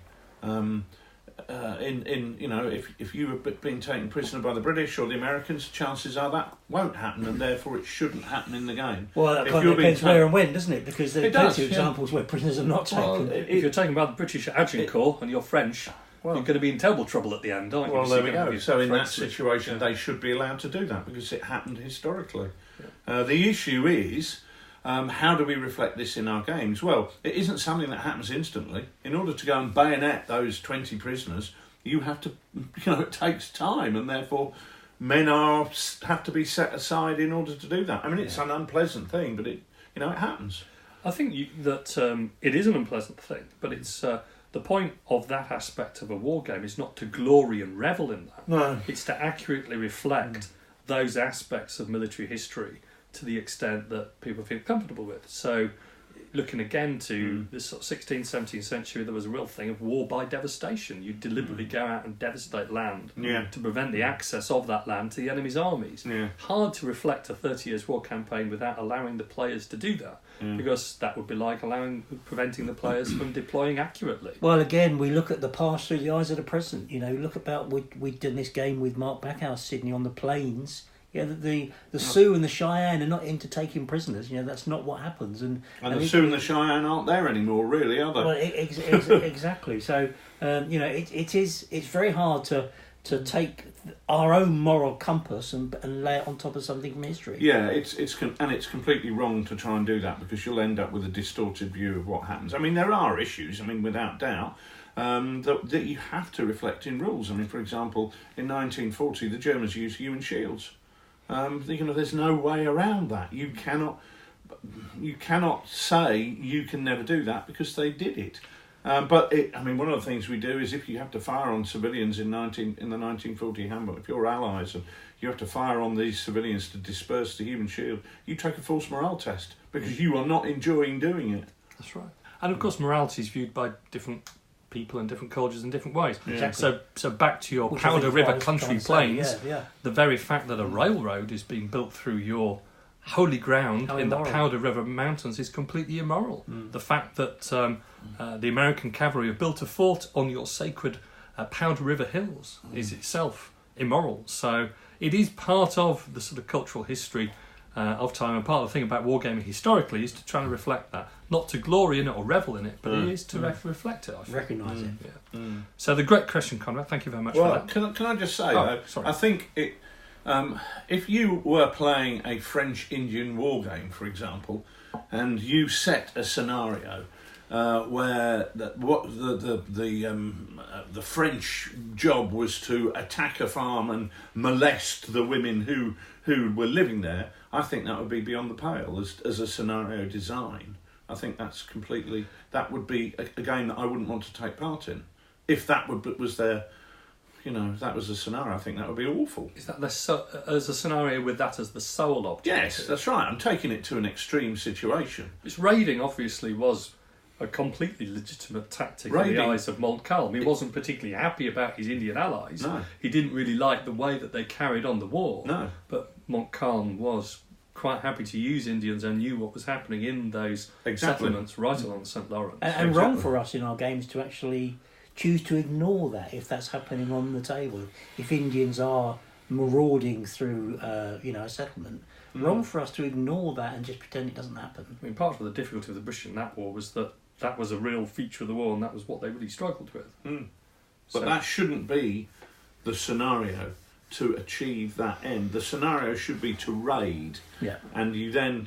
If you have been taken prisoner by the British or the Americans, chances are that won't happen, and therefore it shouldn't happen in the game. Well, that kind of depends where and when, doesn't it? Because there are plenty of examples where prisoners are not taken. Well, if you're taken by the British at Agincourt and you're French, you're going to be in terrible trouble at the end, aren't you? Well, there we go. So in that situation, they should be allowed to do that because it happened historically. The issue is, how do we reflect this in our games? Well, it isn't something that happens instantly. In order to go and bayonet those 20 prisoners, you have to, it takes time, and therefore men have to be set aside in order to do that. I mean, it's an unpleasant thing, but it happens. I think that it is an unpleasant thing, but it's the point of that aspect of a war game is not to glory and revel in that. No, it's to accurately reflect those aspects of military history to the extent that people feel comfortable with. So, looking again to this sort of 16th, 17th century, there was a real thing of war by devastation. You deliberately go out and devastate land to prevent the access of that land to the enemy's armies. Hard to reflect a 30 years war campaign without allowing the players to do that, because that would be like preventing the players from deploying accurately. Well, again, we look at the past through the eyes of the present. Look about, we've done this game with Mark Backhouse, Sidney, on the plains. The Sioux and the Cheyenne are not into taking prisoners. That's not what happens. And the Sioux and the Cheyenne aren't there anymore, really, are they? Well, exactly. So, it's very hard to take our own moral compass and lay it on top of something from history. Yeah, it's completely wrong to try and do that, because you'll end up with a distorted view of what happens. I mean, there are issues. I mean, without doubt. That you have to reflect in rules. I mean, for example, in 1940, the Germans used human shields. There's no way around that. You cannot say you can never do that, because they did it. But one of the things we do is if you have to fire on civilians in the 1940 handbook, if you're allies and you have to fire on these civilians to disperse the human shield, you take a false morale test because you are not enjoying doing it. That's right. And of course, morality is viewed by different people and different cultures in different ways. Yeah. Exactly. So back to your Which Powder I think River I was country trying to say, plains, yeah. the very fact that a railroad is being built through your holy ground How in the immoral. Powder River Mountains is completely immoral. The fact that the American cavalry have built a fort on your sacred Powder River hills is itself immoral. So it is part of the sort of cultural history of time, and part of the thing about wargaming historically is to try and reflect that. Not to glory in it or revel in it, but it is to reflect it, I think. Recognise it. Yeah. So the great question, Conrad, thank you very much for that. Can I just say, sorry. I think it. If you were playing a French-Indian war game, for example, and you set a scenario where the French job was to attack a farm and molest the women who were living there, I think that would be beyond the pale as a scenario design. I think that would be a game that I wouldn't want to take part in. If that was their, if that was a scenario, I think that would be awful. Is that as a scenario with that as the sole object? Yes, that's right. I'm taking it to an extreme situation. This raiding obviously was a completely legitimate tactic in the eyes of Montcalm. He wasn't particularly happy about his Indian allies. No. He didn't really like the way that they carried on the war. No. But Montcalm was quite happy to use Indians and knew what was happening in those settlements right along the St. Lawrence. And wrong for us in our games to actually choose to ignore that if that's happening on the table. If Indians are marauding through, a settlement, wrong for us to ignore that and just pretend it doesn't happen. I mean, part of the difficulty of the British in that war was that was a real feature of the war, and that was what they really struggled with. But that shouldn't be the scenario to achieve that end. The scenario should be to raid. Yeah. And you then,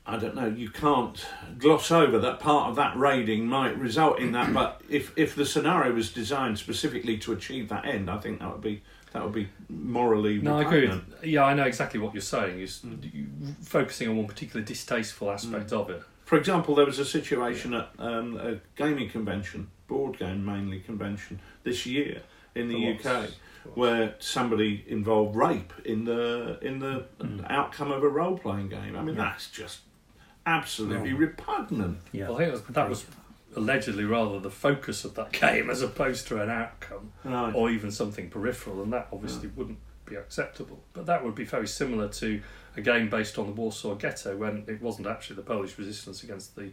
I don't know, you can't gloss over that part of that raiding might result in that, but if the scenario was designed specifically to achieve that end, I think that would be morally No, repugnant. I agree. Yeah, I know exactly what you're saying. You're focusing on one particular distasteful aspect of it. For example, there was a situation at a gaming convention, board game mainly convention, this year in the UK, where somebody involved rape in the outcome of a role-playing game. I mean, that's just absolutely repugnant. Yeah. Well, I think that was allegedly rather the focus of that game as opposed to an outcome or even something peripheral, and that obviously wouldn't be acceptable. But that would be very similar to a game based on the Warsaw Ghetto, when it wasn't actually the Polish resistance against the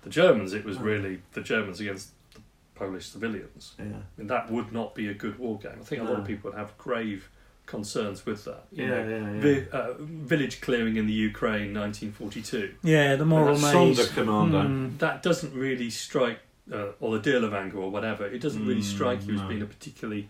Germans, it was really the Germans against the Polish civilians. Yeah. And that would not be a good war game. I think a lot of people would have grave concerns with that. Village clearing in the Ukraine, 1942. Yeah, the moral maze. Sonder Commando. That doesn't really strike, or the Deal of Anger or whatever, it doesn't really strike you as being a particularly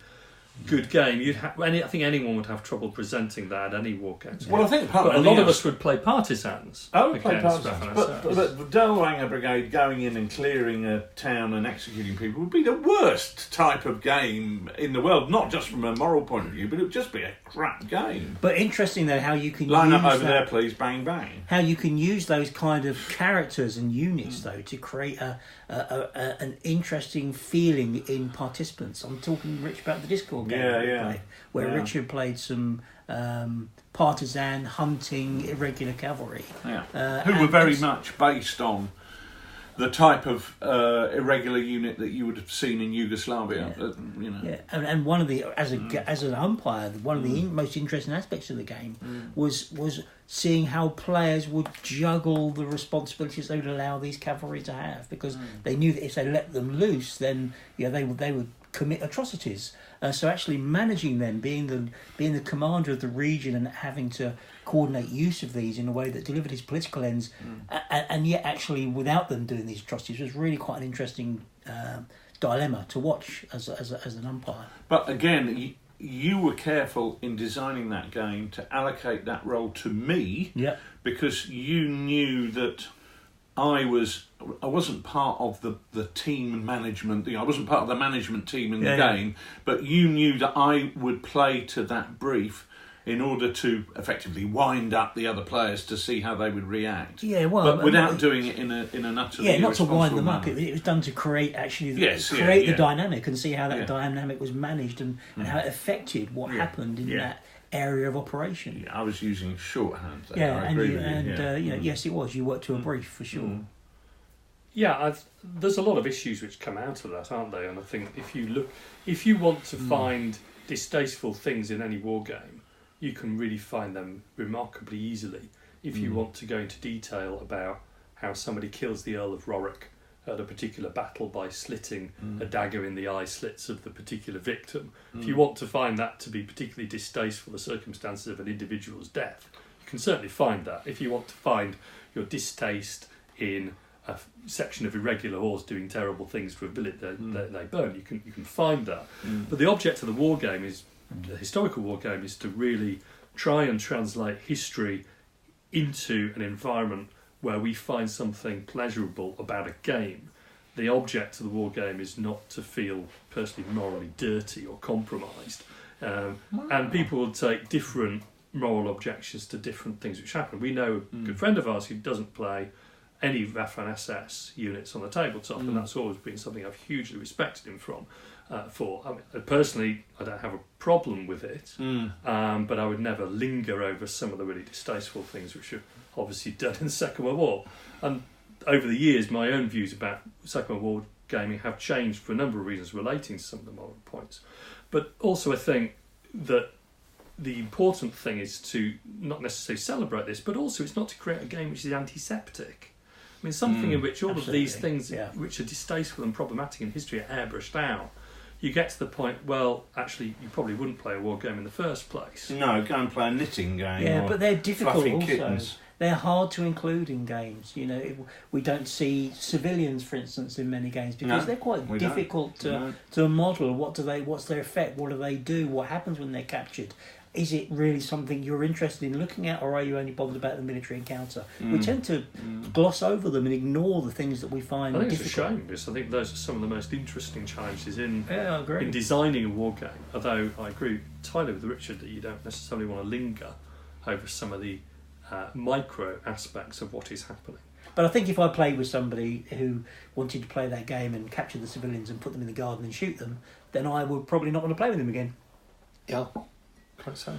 good game. I think anyone would have trouble presenting that at any war game. Well, I think a lot of us would play partisans. I would play partisans, but the Delwanger Brigade going in and clearing a town and executing people would be the worst type of game in the world, not just from a moral point of view, but it would just be a crap game. But interesting though how you can line use up over there, please, bang bang. How you can use those kind of characters and units though to create an interesting feeling in participants. I'm talking, Rich, about the Discord game where Richard played some partisan hunting irregular cavalry, who were very much based on the type of irregular unit that you would have seen in Yugoslavia. And one of the as an umpire, one of the most interesting aspects of the game was seeing how players would juggle the responsibilities they would allow these cavalry to have, because they knew that if they let them loose, then they would commit atrocities. So actually managing them, being the commander of the region and having to coordinate use of these in a way that delivered his political ends, and yet actually without them doing these atrocities, was really quite an interesting dilemma to watch as an umpire. But again, you were careful in designing that game to allocate that role to me, because you knew that I wasn't part of the team management. I wasn't part of the management team in the game, but you knew that I would play to that brief in order to effectively wind up the other players to see how they would react. Yeah, well, but without doing it in an utterly not to wind them up. manner. It was done to create the dynamic and see how that dynamic was managed and how it affected what happened in that area of operation. Yeah, I was using shorthand there. Yes, it was. You worked to a brief for sure. Yeah, there's a lot of issues which come out of that, aren't they? And I think if you want to find distasteful things in any war game, you can really find them remarkably easily. If you want to go into detail about how somebody kills the Earl of Warwick at a particular battle by slitting a dagger in the eye slits of the particular victim, if you want to find that to be particularly distasteful, the circumstances of an individual's death, you can certainly find that. If you want to find your distaste in a section of irregular horse doing terrible things to a village they burn, you can find that. But the object of the war game is, the historical war game, is to really try and translate history into an environment where we find something pleasurable about a game. The object of the war game is not to feel personally morally dirty or compromised. And people will take different moral objections to different things which happen. We know a good friend of ours who doesn't play any Waffen SS units on the tabletop, and that's always been something I've hugely respected him for. I mean, personally, I don't have a problem with it, but I would never linger over some of the really distasteful things which are obviously done in the Second World War. And over the years, my own views about Second World War gaming have changed for a number of reasons relating to some of the moral points. But also I think that the important thing is to not necessarily celebrate this, but also it's not to create a game which is antiseptic. I mean, something in which all of these things which are distasteful and problematic in history are airbrushed out. You get to the point, well, actually, you probably wouldn't play a war game in the first place. No, go and play a knitting game. Yeah, but they're difficult also. Kittens. They're hard to include in games. You know, we don't see civilians, for instance, in many games because they're quite difficult to model. What's their effect? What do they do? What happens when they're captured? Is it really something you're interested in looking at, or are you only bothered about the military encounter? We tend to gloss over them and ignore the things that we find difficult. It's a shame, because I think those are some of the most interesting challenges in in designing a war game. Although I agree entirely with Richard that you don't necessarily want to linger over some of the micro aspects of what is happening. But I think if I played with somebody who wanted to play that game and capture the civilians and put them in the garden and shoot them, then I would probably not want to play with them again. Yeah. Quite so.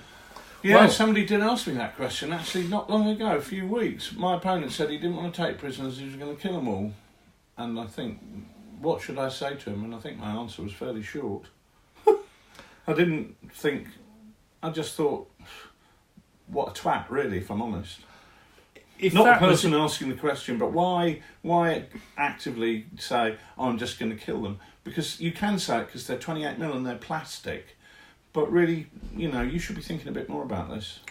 Yeah, well, somebody did ask me that question actually not long ago, a few weeks. My opponent said he didn't want to take prisoners, he was going to kill them all. And I think, what should I say to him? And I think my answer was fairly short. I just thought, what a twat, really, if I'm honest. Not the person asking the question, but why actively say, I'm just going to kill them? Because you can say it because they're 28mm and they're plastic. But really, you should be thinking a bit more about this.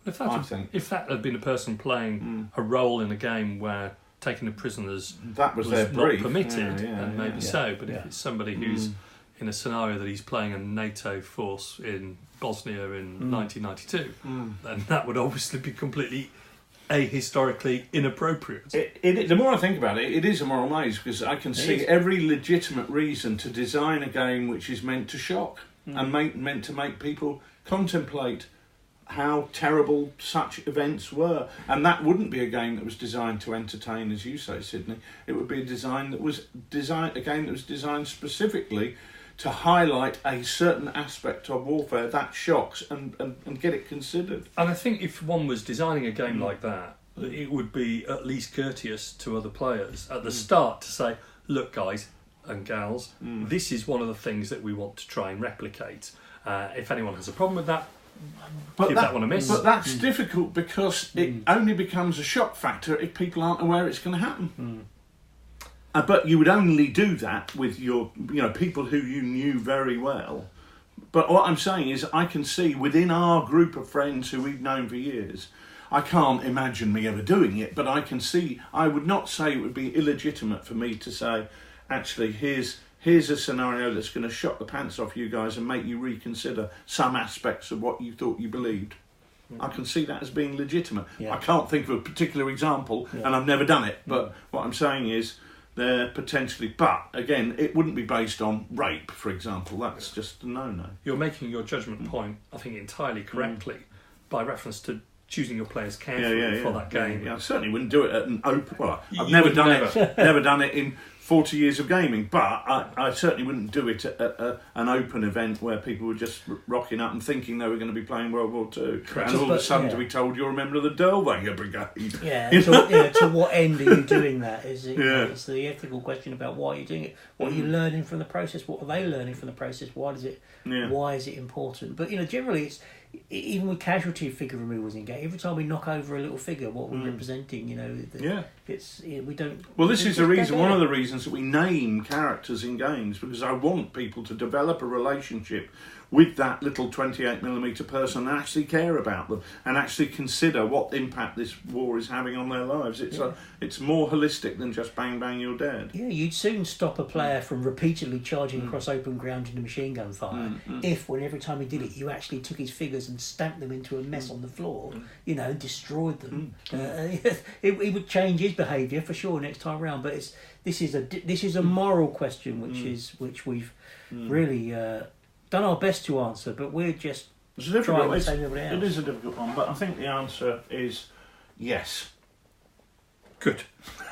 If that had been a person playing a role in a game where taking the prisoners was their brief. Not permitted, then maybe so. But if it's somebody who's in a scenario that he's playing a NATO force in Bosnia in 1992, then that would obviously be completely ahistorically inappropriate. The more I think about it, it is a moral maze, because I can see every legitimate reason to design a game which is meant to shock. And meant to make people contemplate how terrible such events were. And that wouldn't be a game that was designed to entertain, as you say, Sidney. It would be a game that was designed specifically to highlight a certain aspect of warfare that shocks and get it considered. And I think if one was designing a game like that, it would be at least courteous to other players at the start to say, look, guys and gals, this is one of the things that we want to try and replicate. If anyone has a problem with that, give that one a miss. But that's difficult because it only becomes a shock factor if people aren't aware it's going to happen. But you would only do that with your, people who you knew very well. But what I'm saying is, I can see within our group of friends who we've known for years, I can't imagine me ever doing it, but I can see. I would not say it would be illegitimate for me to say, actually, here's a scenario that's going to shock the pants off you guys and make you reconsider some aspects of what you thought you believed. I can see that as being legitimate. I can't think of a particular example, and I've never done it, but what I'm saying is they're potentially... But, again, it wouldn't be based on rape, for example. That's just a no-no. You're making your judgment point, I think, entirely correctly. by reference to choosing your players carefully for that game. Yeah, I certainly wouldn't do it at an open. Well, I've You never would done never. it. Never done it in 40 years of gaming, but I certainly wouldn't do it at an open event where people were just rocking up and thinking they were going to be playing World War II, Correct. and all of a sudden Yeah. to be told you're a member of the Derwanger Brigade. Yeah, You know? to what end are you doing that? Is it? Yeah. It's the ethical question about why you're doing it. What are you learning from the process? What are they learning from the process? Why does it? Yeah. Why is it important? But generally, it's even with casualty figure removals in game. Every time we knock over a little figure, what we're representing, we don't. Well, this is the it's reason. dead One of air. the reasons that we name characters in games, because I want people to develop a relationship with that little 28mm person and actually care about them and actually consider what impact this war is having on their lives. It's more holistic than just bang bang you're dead. Yeah, you'd soon stop a player from repeatedly charging across open ground into machine gun fire if, when every time he did it, you actually took his figures and stamped them into a mess on the floor, and destroyed them. It would change his behaviour for sure next time round. But this is a moral question, which we've really done our best to answer, but we're just It's a trying difficult. to save everybody else. It is a difficult one, but I think the answer is yes. Good.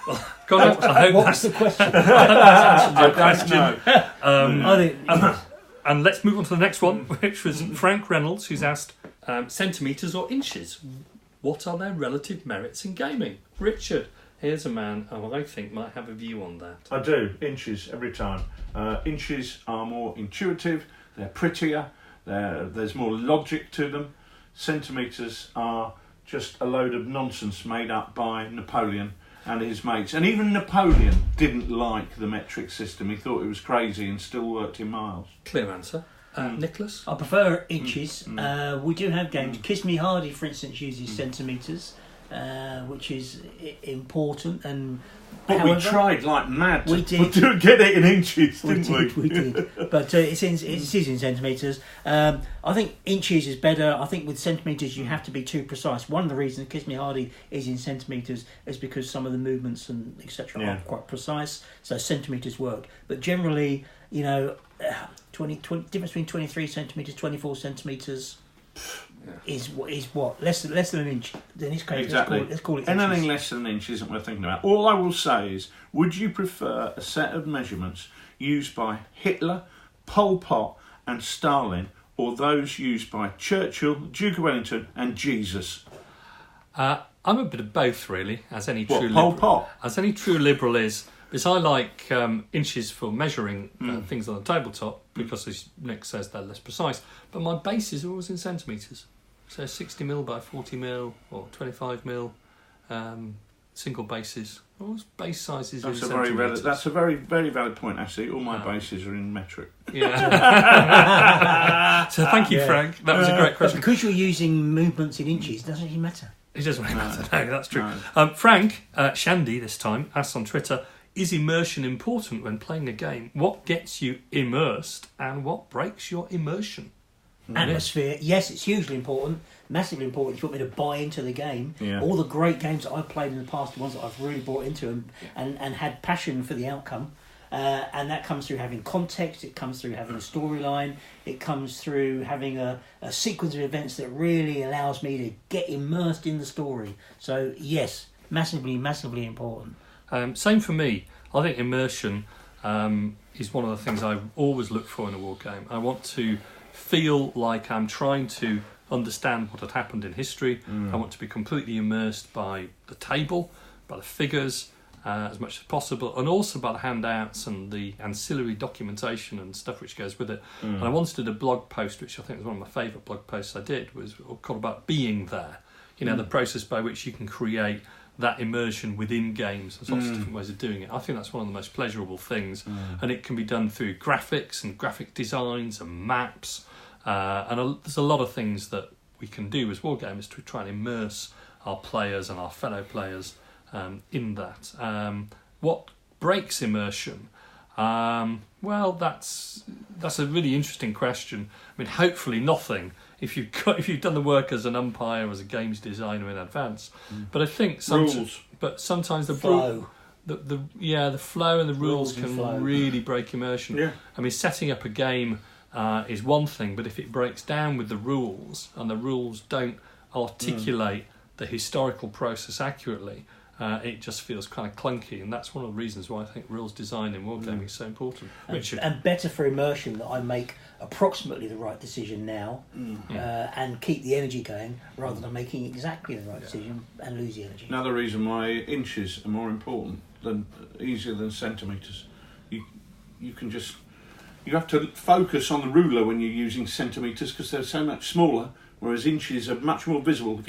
Well, God, I hope What that's was the question? answered your question. I think And let's move on to the next one, which was Frank Reynolds, who's asked centimetres or inches. What are their relative merits in gaming? Richard, here's a man who I think might have a view on that. I do. Inches every time. Inches are more intuitive. They're prettier. There's more logic to them. Centimetres are just a load of nonsense made up by Napoleon and his mates. And even Napoleon didn't like the metric system. He thought it was crazy and still worked in miles. Clear answer. Nicholas? I prefer inches. We do have games. Kiss Me Hardy, for instance, uses centimetres, which is important. And But however, we tried like mad we to did. get it in inches, didn't we? We did. But it is in centimetres. I think inches is better. I think with centimetres you have to be too precise. One of the reasons Kiss Me Hardy is in centimetres is because some of the movements and etc. are quite precise. So centimetres work. But generally, 20 difference between 23 centimetres, 24 centimetres is what less than an inch. In this case, Exactly. let's call it Anything inches. less than an inch isn't worth thinking about. All I will say is, would you prefer a set of measurements used by Hitler, Pol Pot and Stalin, or those used by Churchill, Duke of Wellington and Jesus? I'm a bit of both, really, as any What, true Pol liberal. Pot? As any true liberal is. Because I like inches for measuring things on the tabletop, because as Nick says, they're less precise. But my bases are always in centimetres. So 60mm by 40mm or 25mm single bases. Always base sizes That's in a very centimetres. that's a very, very valid point, actually. All my bases are in metric. Yeah. So thank you, Frank. That was a great But question. because you're using movements in inches, it doesn't really matter. It doesn't really matter. No, that's true. Frank, Shandy this time, asked on Twitter, is immersion important when playing a game? What gets you immersed and what breaks your immersion? Atmosphere, yes, it's hugely important, massively important if you want me to buy into the game. Yeah. All the great games that I've played in the past, the ones that I've really bought into and had passion for the outcome, and that comes through having context, it comes through having a storyline, it comes through having a sequence of events that really allows me to get immersed in the story. So yes, massively, massively important. Same for me. I think immersion is one of the things I always look for in a war game. I want to feel like I'm trying to understand what had happened in history. I want to be completely immersed by the table, by the figures, as much as possible, and also by the handouts and the ancillary documentation and stuff which goes with it. And I once did a blog post, which I think was one of my favourite blog posts I did, was called about being there. The process by which you can create that immersion within games. There's lots of different ways of doing it. I think that's one of the most pleasurable things, and it can be done through graphics and graphic designs and maps, and there's a lot of things that we can do as wargamers to try and immerse our players and our fellow players in that. What breaks immersion? Well, that's a really interesting question. I mean, hopefully nothing. If you've done the work as an umpire, as a games designer in advance, but I think Rules. But sometimes the Flow. the flow and the rules and can flow. really break immersion. Yeah. I mean, setting up a game is one thing, but if it breaks down with the rules and the rules don't articulate the historical process accurately, it just feels kind of clunky, and that's one of the reasons why I think rules design in wargaming is so important. Richard? And better for immersion that I make approximately the right decision now and keep the energy going rather than making exactly the right decision and lose the energy. Another reason why inches are more important easier than centimetres. You can just... You have to focus on the ruler when you're using centimetres because they're so much smaller, whereas inches are much more visible. If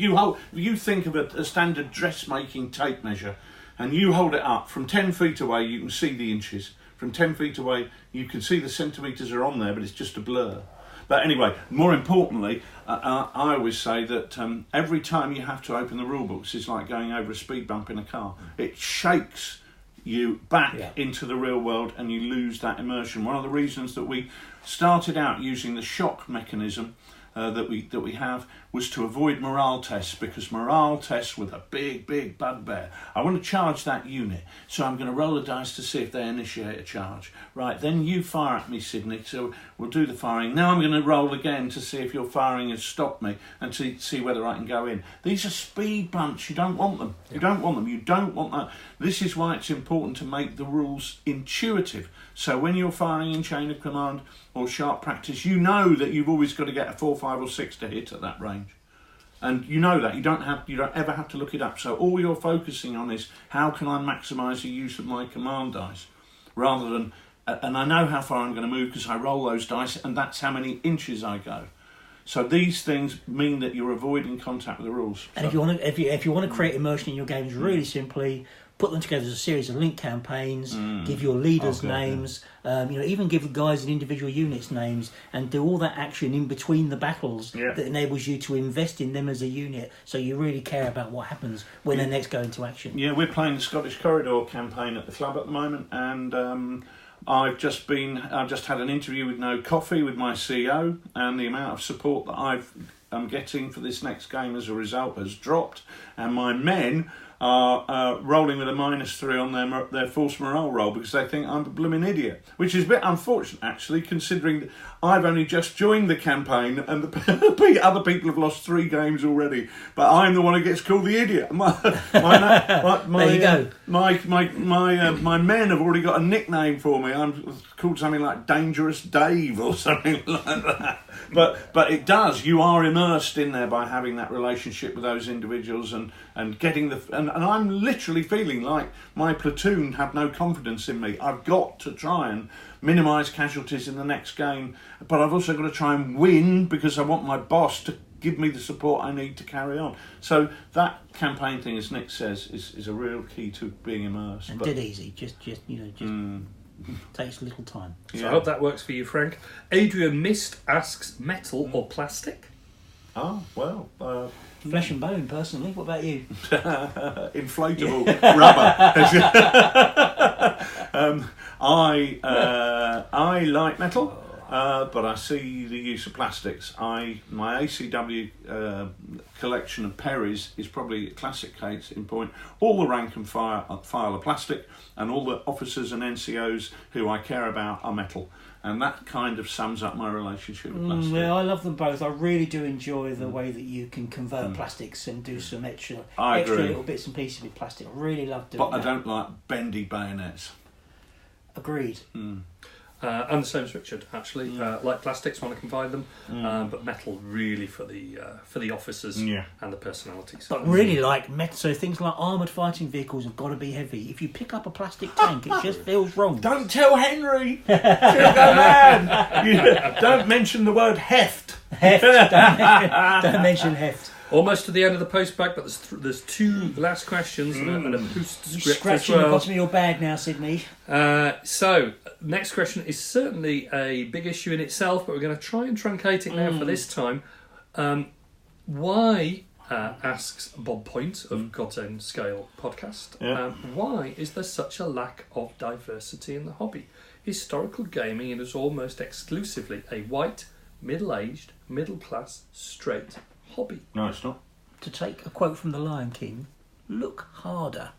you think of a standard dressmaking tape measure and you hold it up from 10 feet away, you can see the inches. From 10 feet away, you can see the centimetres are on there, but it's just a blur. But anyway, more importantly, I always say that every time you have to open the rule books, it's like going over a speed bump in a car. It shakes you back into the real world and you lose that immersion. One of the reasons that we started out using the shock mechanism that we have was to avoid morale tests, because morale tests were the big bugbear. I want to charge that unit, so I'm going to roll a dice to see if they initiate a charge. Right, then you fire at me, Sidney, so we'll do the firing. Now I'm going to roll again to see if your firing has stopped me and to see whether I can go in. These are speed bumps. You don't want them. You don't want them. You don't want that. This is why it's important to make the rules intuitive. So when you're firing in chain of command or sharp practice, you know that you've always got to get a 4, 5 or 6 to hit at that range. And you know that. You don't ever have to look it up. So all you're focusing on is how can I maximise the use of my command dice, rather than, and I know how far I'm going to move because I roll those dice and that's how many inches I go. So these things mean that you're avoiding contact with the rules. And if you want to create immersion in your games, really simply put them together as a series of link campaigns. Give your leaders names. Even give the guys in individual units names, and do all that action in between the battles that enables you to invest in them as a unit. So you really care about what happens when they next go into action. Yeah, we're playing the Scottish Corridor campaign at the club at the moment, and I've just had an interview with No Coffee with my CEO, and the amount of support that I'm getting for this next game as a result has dropped, and my men are rolling with a -3 on their force morale roll because they think I'm a blooming idiot, which is a bit unfortunate actually, considering that I've only just joined the campaign and the other people have lost 3 games already, but I'm the one who gets called the idiot. There you go. My men have already got a nickname for me. I'm called something like Dangerous Dave or something like that. But it does. You are immersed in there by having that relationship with those individuals and getting and I'm literally feeling like my platoon have no confidence in me. I've got to try and minimise casualties in the next game, but I've also got to try and win because I want my boss to give me the support I need to carry on. So that campaign thing, as Nick says, is a real key to being immersed. And dead easy. Just takes a little time. So I hope that works for you, Frank. Adrian Mist asks, metal or plastic? Oh, well... Flesh and bone, personally. What about you? Inflatable rubber. I like metal, but I see the use of plastics. My ACW collection of Perrys is probably a classic case in point. All the rank and file are plastic, and all the officers and NCOs who I care about are metal. And that kind of sums up my relationship with plastic. Yeah, I love them both. I really do enjoy the way that you can convert plastics and do some extra little bits and pieces with plastic. I really love doing that. But I don't like bendy bayonets. Agreed. And the same as Richard, actually. Like plastics when I can find them, but metal really for the officers and the personalities. But really like metal, so things like armoured fighting vehicles have got to be heavy. If you pick up a plastic tank, it just feels wrong. Don't tell Henry! She'll go mad! Don't mention the word heft. Heft. Don't mention heft. Almost to the end of the post back, but there's 2 last questions and a postscript Scratching as well. the bottom of your bag now, Sidney. So, next question is certainly a big issue in itself, but we're going to try and truncate it now for this time. Why, asks Bob Point of God's Own Scale podcast, why is there such a lack of diversity in the hobby? Historical gaming is almost exclusively a white, middle-aged, middle-class, straight hobby. No, it's not. To take a quote from The Lion King, look harder.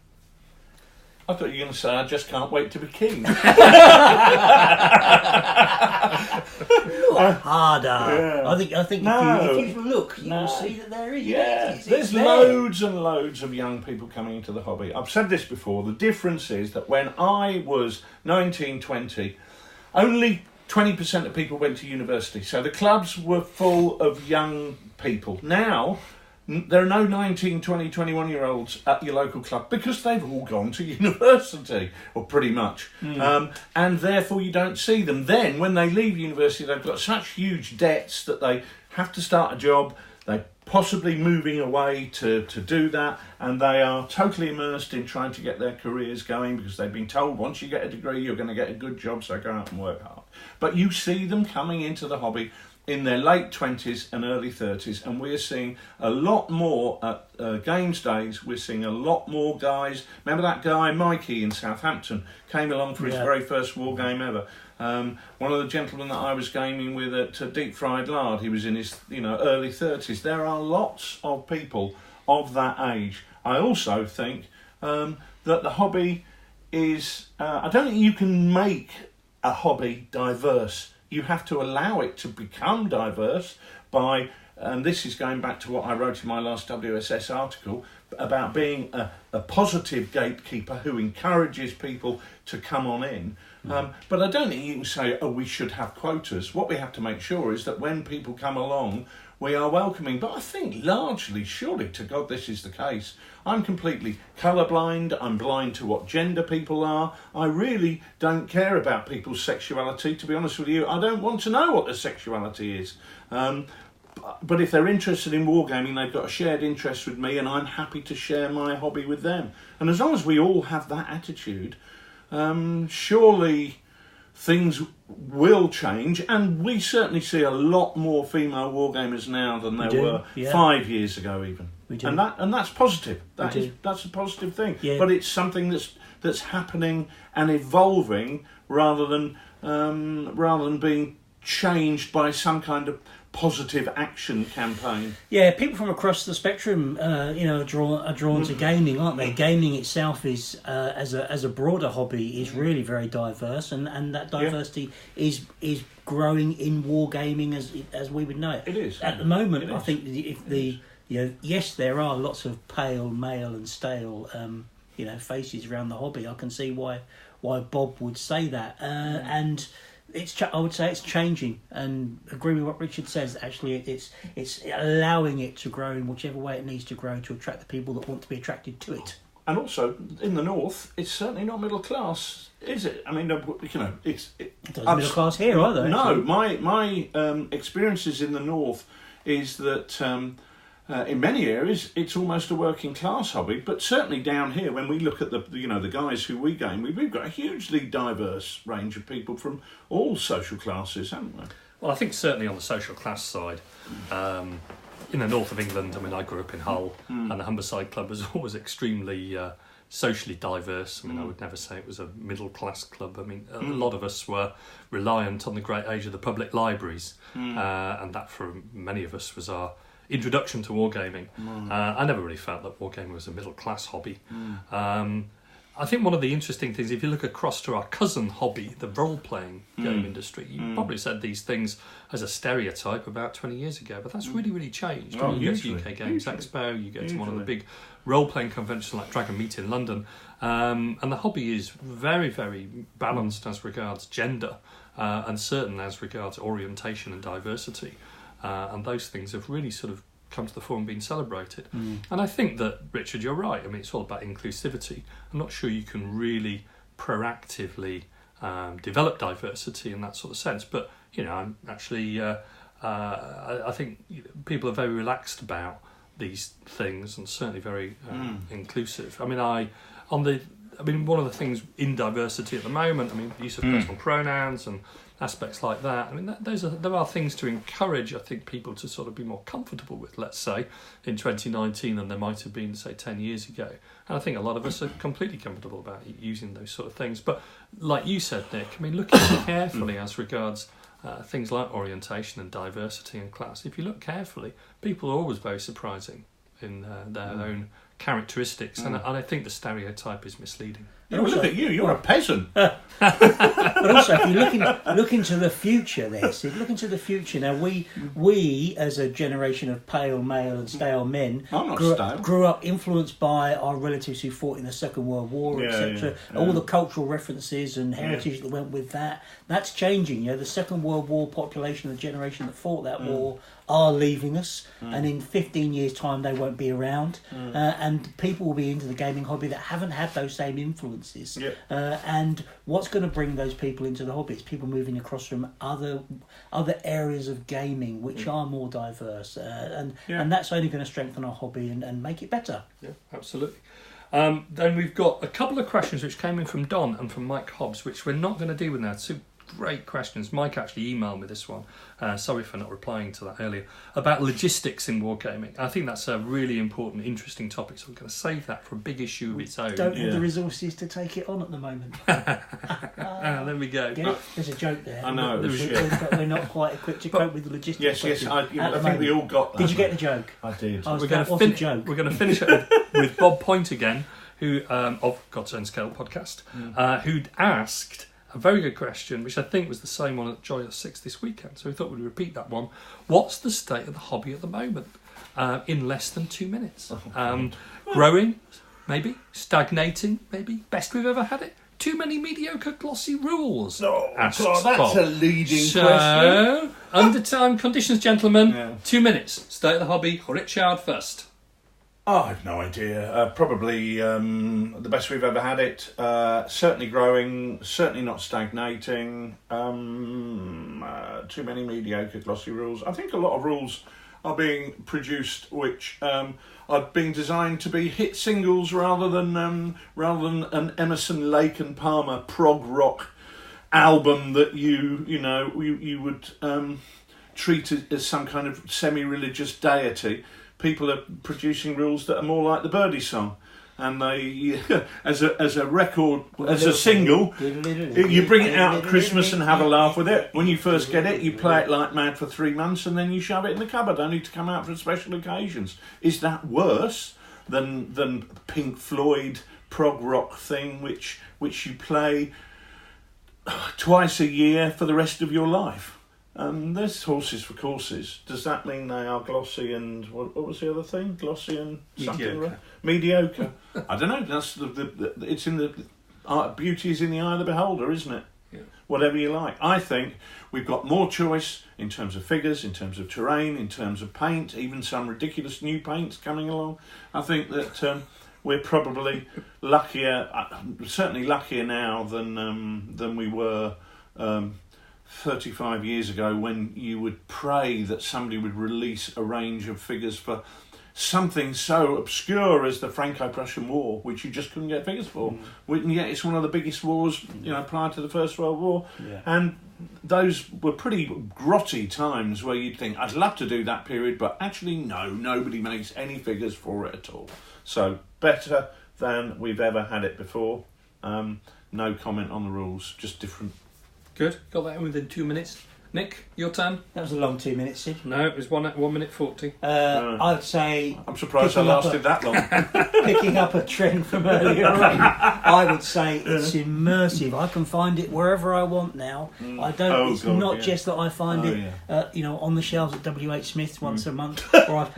I thought you were going to say, I just can't wait to be king. Look lot harder. Yeah. I think if you look, you will see that there is. Yeah, It's there's there. loads and loads of young people coming into the hobby. I've said this before, the difference is that when I was 19, 20, only 20% of people went to university. So the clubs were full of young people. Now, there are no 19, 20, 21-year-olds at your local club because they've all gone to university, or pretty much. And therefore you don't see them. Then, when they leave university, they've got such huge debts that they have to start a job. They're possibly moving away to do that, and they are totally immersed in trying to get their careers going because they've been told once you get a degree, you're going to get a good job, so go out and work hard. But you see them coming into the hobby in their late 20s and early 30s, and we're seeing a lot more at games days. We're seeing a lot more guys. Remember that guy Mikey in Southampton came along for his very first war game ever. One of the gentlemen that I was gaming with at Deep Fried Lard, he was in his early 30s. There are lots of people of that age. I also think that the hobby is. I don't think you can make a hobby diverse. You have to allow it to become diverse by, and this is going back to what I wrote in my last WSS article, about being a positive gatekeeper who encourages people to come on in. But I don't think you can say, we should have quotas. What we have to make sure is that when people come along, we are welcoming. But I think largely, surely to God, this is the case. I'm completely colourblind. I'm blind to what gender people are. I really don't care about people's sexuality, to be honest with you. I don't want to know what their sexuality is. But if they're interested in wargaming, they've got a shared interest with me, and I'm happy to share my hobby with them. And as long as we all have that attitude, surely things will change, and we certainly see a lot more female wargamers now than there were 5 years ago even. We do. And that's positive. That's a positive thing. Yeah. But it's something that's happening and evolving rather than being changed by some kind of positive action campaign. Yeah, people from across the spectrum, are drawn to gaming, aren't they? Gaming itself is, as a broader hobby, is really very diverse, and that diversity is growing in wargaming as we would know it. It is at the moment. I think yes, there are lots of pale, male, and stale, faces around the hobby. I can see why Bob would say that, and. I would say it's changing, and agree with what Richard says. Actually, it's allowing it to grow in whichever way it needs to grow to attract the people that want to be attracted to it. And also, in the north, it's certainly not middle class, is it? I mean, it's middle class here either. No, my experiences in the north is that. In many areas, it's almost a working class hobby, but certainly down here, when we look at the guys who we game with, we've got a hugely diverse range of people from all social classes, haven't we? Well, I think certainly on the social class side, in the north of England, I mean, I grew up in Hull, and the Humberside Club was always extremely socially diverse. I mean, I would never say it was a middle class club. I mean, a lot of us were reliant on the great age of the public libraries, and that for many of us was our introduction to wargaming. I never really felt that wargaming was a middle class hobby. I think one of the interesting things, if you look across to our cousin hobby, the role-playing game industry, you probably said these things as a stereotype about 20 years ago, but that's really, really changed. Oh, you go to UK Games Expo, you go to one of the big role-playing conventions like Dragon Meet in London, and the hobby is very, very balanced as regards gender, and certain as regards orientation and diversity. And those things have really sort of come to the fore and been celebrated. And I think that, Richard, you're right. I mean, it's all about inclusivity. I'm not sure you can really proactively develop diversity in that sort of sense. But, I'm actually, I think people are very relaxed about these things and certainly very inclusive. I mean, one of the things in diversity at the moment, I mean, the use of personal pronouns and aspects like that. I mean, there are things to encourage, I think, people to sort of be more comfortable with, let's say, in 2019 than there might have been, say, 10 years ago. And I think a lot of us are completely comfortable about using those sort of things. But like you said, Nick, I mean, looking carefully as regards things like orientation and diversity and class, if you look carefully, people are always very surprising in their own characteristics, and I think the stereotype is misleading. Look at you, you're a peasant. But also, if you look into the future there, Sid, look into the future. Now, we as a generation of pale male and stale men grew up influenced by our relatives who fought in the Second World War, etc. All the cultural references and heritage that went with that. That's changing. The Second World War population, the generation that fought that war, are leaving us, and in 15 years' time they won't be around, and people will be into the gaming hobby that haven't had those same influences. And what's going to bring those people into the hobby? It's people moving across from other areas of gaming which are more diverse, and that's only going to strengthen our hobby and make it better. Yeah, absolutely. Then we've got a couple of questions which came in from Don and from Mike Hobbs, which we're not going to deal with now. Two great questions. Mike actually emailed me this one. Sorry for not replying to that earlier. About logistics in wargaming. I think that's a really important, interesting topic, so we're going to save that for a big issue of its own. Don't have the resources to take it on at the moment. There we go. Get it? There's a joke there. I know. We're not quite equipped to cope with the logistics. Yes, I think we all got that. Did you get the joke? I did. We're going to finish it with Bob Point again, who of God's Own Scale podcast, who'd asked a very good question, which I think was the same one at Joyous 6 this weekend, so we thought we'd repeat that one. What's the state of the hobby at the moment? In less than 2 minutes. Growing, maybe. Stagnating, maybe. Best we've ever had it. Too many mediocre glossy rules. That's Bob. A leading question. So, under time conditions, gentlemen, 2 minutes. State of the hobby, Richard first. Oh, I have no idea. Probably the best we've ever had it. Certainly growing, certainly not stagnating. Too many mediocre glossy rules. I think a lot of rules are being produced which are being designed to be hit singles rather than an Emerson, Lake and Palmer prog rock album that you would treat as some kind of semi-religious deity. People are producing rules that are more like the Birdie song, and they, as a record, as a single, you bring it out at Christmas and have a laugh with it. When you first get it, you play it like mad for 3 months, and then you shove it in the cupboard, only to come out for special occasions. Is that worse than Pink Floyd prog rock thing, which you play twice a year for the rest of your life? There's horses for courses. Does that mean they are glossy and what was the other thing? Glossy and something mediocre. I don't know. That's it's in the beauty is in the eye of the beholder, isn't it? Yeah. Whatever you like. I think we've got more choice in terms of figures, in terms of terrain, in terms of paint, even some ridiculous new paints coming along. I think that we're probably luckier, certainly luckier now than we were 35 years ago, when you would pray that somebody would release a range of figures for something so obscure as the Franco-Prussian War, which you just couldn't get figures for. And yet it's one of the biggest wars, prior to the First World War. Yeah. And those were pretty grotty times where you'd think, I'd love to do that period, but actually no, nobody makes any figures for it at all. So better than we've ever had it before. No comment on the rules, just different. Good, got that in within 2 minutes. Nick, your turn. That was a long 2 minutes, Sid. No, it was 1 minute 40. I'd say... I'm surprised I lasted that long. Picking up a trend from earlier on, I would say it's immersive. I can find it wherever I want now. I don't. It's not just that I find it, on the shelves at WH Smith's once a month. Or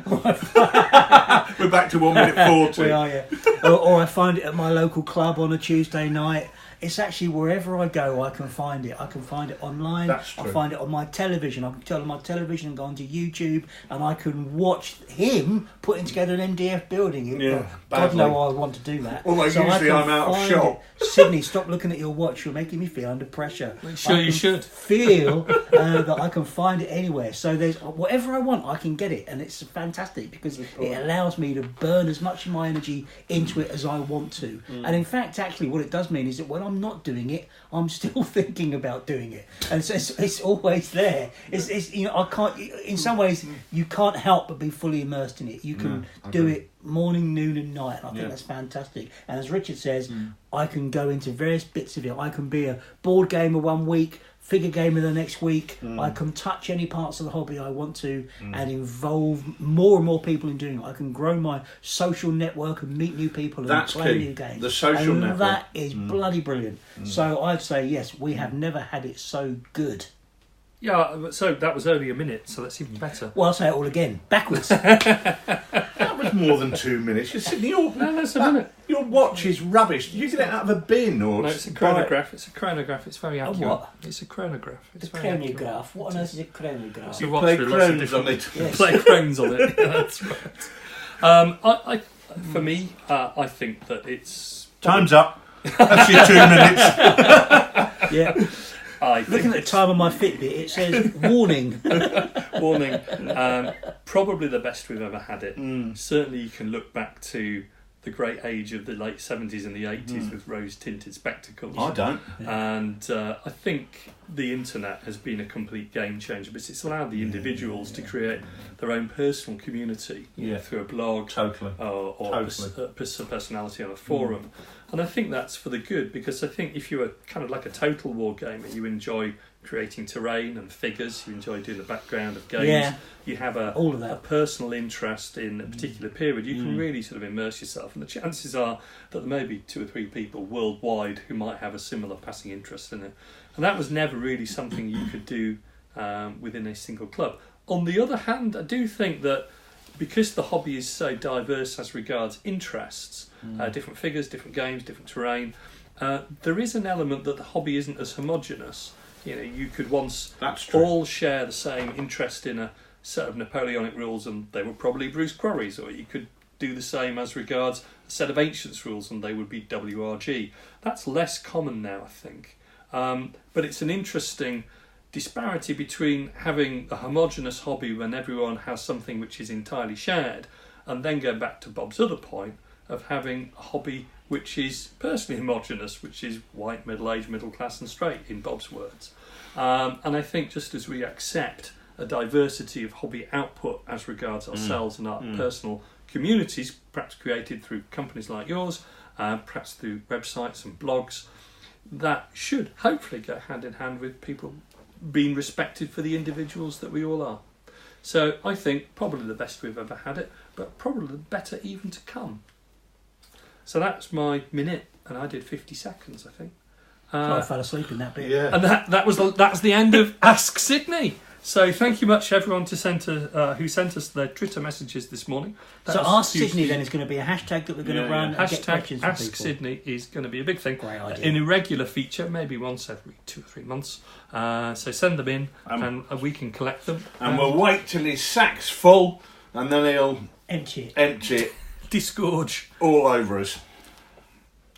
We're back to 1 minute 40. We are, yeah. Or I find it at my local club on a Tuesday night. It's actually wherever I go, I can find it. I can find it online. That's true. I find it on my television. I can turn on my television and go onto YouTube, and I can watch him putting together an MDF building. God knows I want to do that. Although usually I'm out of shot. Sidney, stop looking at your watch. You're making me feel under pressure. You should. Feel that I can find it anywhere. So there's whatever I want, I can get it, and it's fantastic because it allows me to burn as much of my energy into it as I want to. And in fact, actually, what it does mean is that when I'm not doing it, I'm still thinking about doing it, and so it's always there. It's I can't. In some ways, you can't help but be fully immersed in it. You can do it morning, noon, and night. And I think that's fantastic. And as Richard says, I can go into various bits of it. I can be a board gamer one week, figure game of the next week. I can touch any parts of the hobby I want to and involve more and more people in doing it. I can grow my social network and meet new people and play new games. The social network. That is bloody brilliant. So I'd say, yes, we have never had it so good. Yeah, so that was only a minute, so that's even better. Well, I'll say it all again. Backwards. That was more than 2 minutes. You're sitting, No, that's a minute. your watch is rubbish. Did you get it out of a bin or? No, it's a chronograph. It's a chronograph. It's very accurate. what? It's a chronograph. It's The very accurate. chronograph. What on earth is a chronograph? You watch play with lots of crones different- on it. Yes. Play crones on it. Yeah, that's right. For me, I think that it's Time's up. That's your 2 minutes. Yeah. I think Looking at the time on my Fitbit, it says warning. warning. Probably the best we've ever had it. Certainly, you can look back to the great age of the late 70s and the 80s with rose-tinted spectacles. I don't. And I think the internet has been a complete game changer because it's allowed the individuals to create their own personal community through a blog Totally. or personality on a forum. And I think that's for the good, because I think if you're kind of like a total war gamer, you enjoy creating terrain and figures, you enjoy doing the background of games, you have all of that. a personal interest in a particular period, you can really sort of immerse yourself, and the chances are that there may be 2 or 3 people worldwide who might have a similar passing interest in it. And that was never really something you could do within a single club. On the other hand, I do think that because the hobby is so diverse as regards interests, different figures, different games, different terrain, there is an element that the hobby isn't as homogenous. You know, you could once all share the same interest in a set of Napoleonic rules and they were probably Bruce Quarries, or you could do the same as regards a set of Ancients rules and they would be WRG. That's less common now, I think. But it's an interesting disparity between having a homogenous hobby when everyone has something which is entirely shared, and then go back to Bob's other point of having a hobby which is personally homogenous, which is white, middle-aged, middle-class and straight, in Bob's words. And I think just as we accept a diversity of hobby output as regards ourselves and our personal communities, perhaps created through companies like yours, perhaps through websites and blogs, that should hopefully go hand in hand with people being respected for the individuals that we all are. So I think probably the best we've ever had it, but probably the better even to come. So that's my minute, and I did 50 seconds, I think. I fell asleep in that bit. Yeah. And that's the end of Ask Sidney. So thank you much everyone who sent us their Twitter messages this morning. So Ask Sidney then is going to be a hashtag that we're going to run and get questions from Ask people. Sydney is going to be a big thing. Great idea. An irregular feature, maybe once every 2 or 3 months. So send them in and we can collect them. And we'll wait till his sack's full and then he'll empty it. Disgorge. All over us.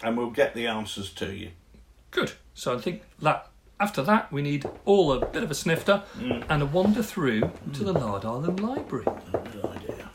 And we'll get the answers to you. Good. So I think that after that we need all a bit of a snifter and a wander through to the Lard Island Library. Good idea.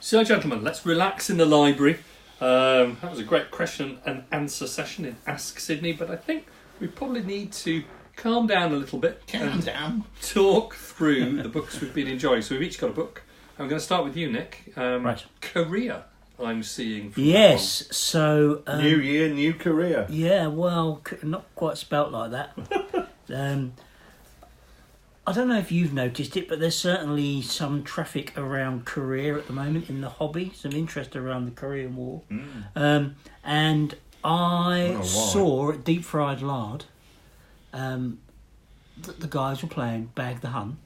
So gentlemen, let's relax in the library. That was a great question and answer session in Ask Sidney, but I think we probably need to calm down a little bit and talk through the books we've been enjoying. So we've each got a book. I'm going to start with you, Nick. Right. Career, I'm seeing. From Yes, so... new year, new career. Yeah, well, not quite spelt like that. I don't know if you've noticed it, but there's certainly some traffic around career at the moment in the hobby, some interest around the Korean War. And I saw at Deep Fried Lard that the guys were playing Bag the Hun,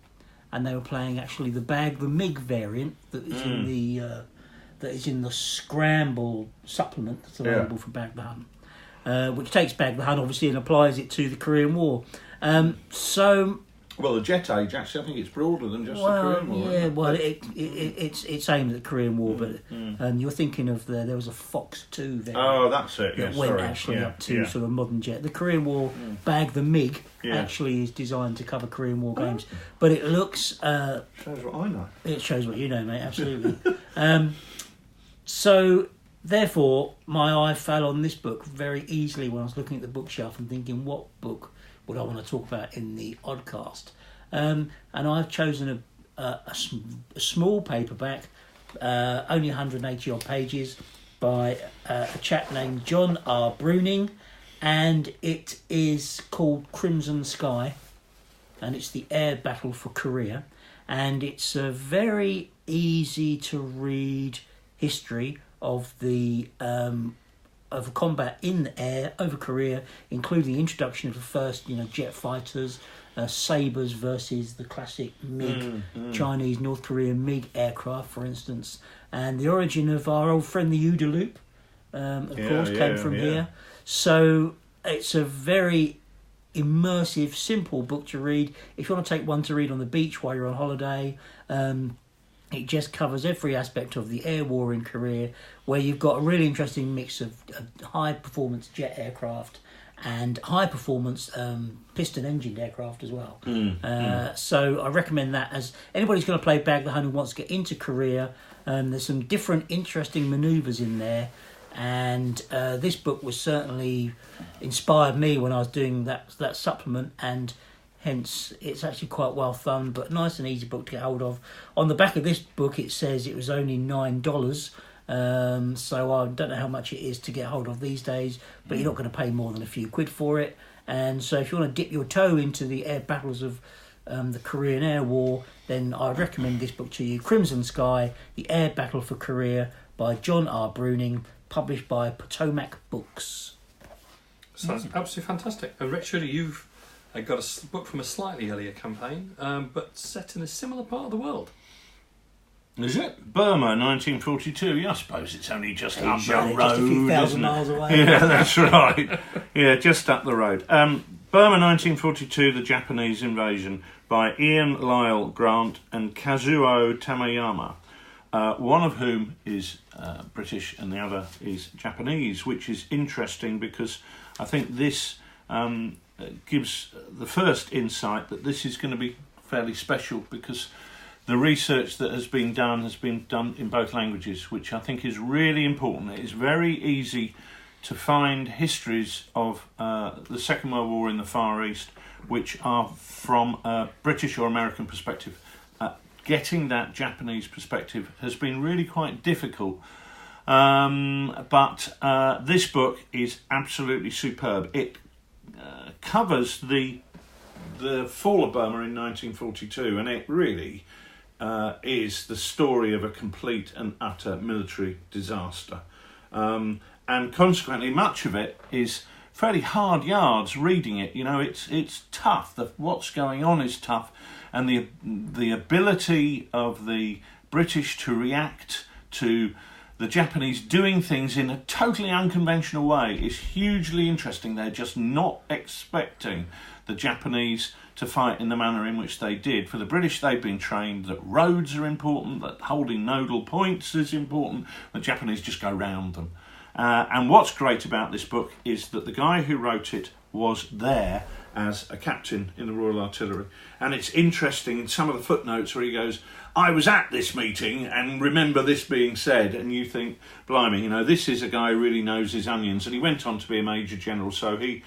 and they were playing actually the Bag the Mig variant that is in the Scramble supplement that's available for Bag the Hun, which takes Bag the Hun obviously and applies it to the Korean War. Well, the Jet Age, actually, I think it's broader than just the Korean War. Yeah, well, it's aimed at the Korean War, but you're thinking of there was a Fox 2 there. Oh, that's it. That went up to sort of modern jet. The Korean War Bag the MiG actually is designed to cover Korean War games, but it looks. Shows what I know. It shows what you know, mate. Absolutely. So. Therefore, my eye fell on this book very easily when I was looking at the bookshelf and thinking, what book would I want to talk about in the Oddcast? And I've chosen a small paperback, only 180 odd pages, by a chap named John R. Bruning, and it is called Crimson Sky, and it's the air battle for Korea, and it's a very easy to read history of the of combat in the air over Korea, including the introduction of the first jet fighters, sabres versus the classic MiG, Chinese North Korean MiG aircraft, for instance, and the origin of our old friend the OODA loop, came from here. So it's a very immersive, simple book to read. If you want to take one to read on the beach while you're on holiday, it just covers every aspect of the air war in Korea, where you've got a really interesting mix of high-performance jet aircraft and high-performance piston-engined aircraft as well. So I recommend that as anybody's going to play Bag the Hun who wants to get into Korea. There's some different interesting manoeuvres in there, and this book was certainly inspired me when I was doing that supplement, and hence it's actually quite well thumbed, but nice and easy book to get hold of. On the back of this book it says it was only $9, so I don't know how much it is to get hold of these days, but you're not going to pay more than a few quid for it. And so if you want to dip your toe into the air battles of the Korean Air War, then I recommend this book to you, Crimson Sky, The Air Battle for Korea, by John R. Bruning, published by Potomac Books. So that's absolutely fantastic. And Richard, you've got a book from a slightly earlier campaign, but set in a similar part of the world. Is it? Burma, 1942. Yeah, I suppose it's only just up the road, just a few thousand isn't miles it? away. Yeah, that's right. Yeah, just up the road. Burma, 1942, The Japanese Invasion, by Ian Lyle Grant and Kazuo Tamayama, one of whom is British and the other is Japanese, which is interesting because I think this gives the first insight that this is going to be fairly special, because the research that has been done in both languages, which I think is really important. It is very easy to find histories of the Second World War in the Far East, which are from a British or American perspective. Getting that Japanese perspective has been really quite difficult. But this book is absolutely superb. It covers the fall of Burma in 1942, and it really is the story of a complete and utter military disaster. And consequently, much of it is fairly hard yards reading it. It's tough. What's going on is tough, and the ability of the British to react to the Japanese doing things in a totally unconventional way is hugely interesting. They're just not expecting the Japanese to fight in the manner in which they did. For the British, they've been trained that roads are important, that holding nodal points is important. The Japanese just go round them. And what's great about this book is that the guy who wrote it was there as a captain in the Royal Artillery. And it's interesting in some of the footnotes where he goes, I was at this meeting and remember this being said, and you think, blimey, this is a guy who really knows his onions, and he went on to be a Major General, so he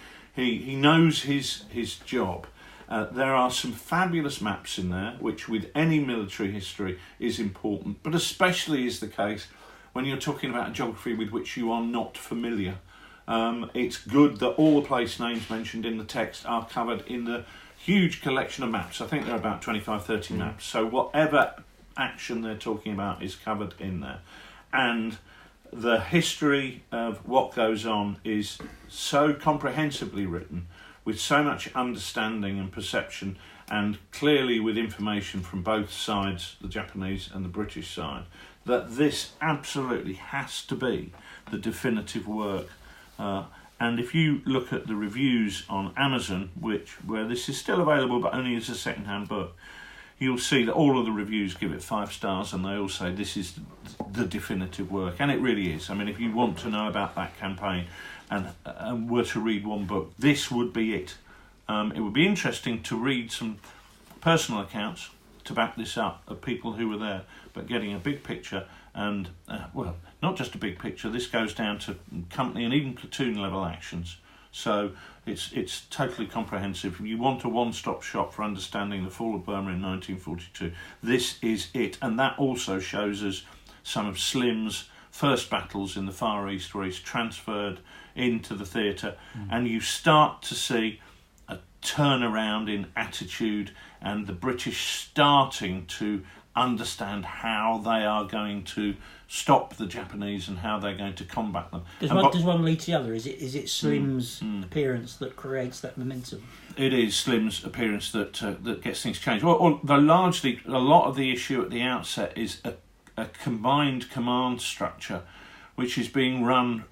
knows his job. There are some fabulous maps in there, which with any military history is important, but especially is the case when you're talking about a geography with which you are not familiar. It's good that all the place names mentioned in the text are covered in the huge collection of maps. I think there are about 25-30 maps. So whatever action they're talking about is covered in there. And the history of what goes on is so comprehensively written, with so much understanding and perception, and clearly with information from both sides, the Japanese and the British side, that this absolutely has to be the definitive work. And if you look at the reviews on Amazon, where this is still available but only as a second-hand book, you'll see that all of the reviews give it 5 stars, and they all say this is the definitive work, and it really is. I mean, if you want to know about that campaign and were to read one book, this would be it. It would be interesting to read some personal accounts to back this up of people who were there, but getting a big picture, and not just a big picture, this goes down to company and even platoon level actions. So it's totally comprehensive. If you want a one-stop shop for understanding the fall of Burma in 1942, this is it. And that also shows us some of Slim's first battles in the Far East, where he's transferred into the theatre, and you start to see a turnaround in attitude and the British starting to understand how they are going to stop the Japanese and how they're going to combat them. Does one lead to the other? Is it Slim's appearance that creates that momentum? It is Slim's appearance that gets things changed. Well, largely, a lot of the issue at the outset is a combined command structure, which is being run,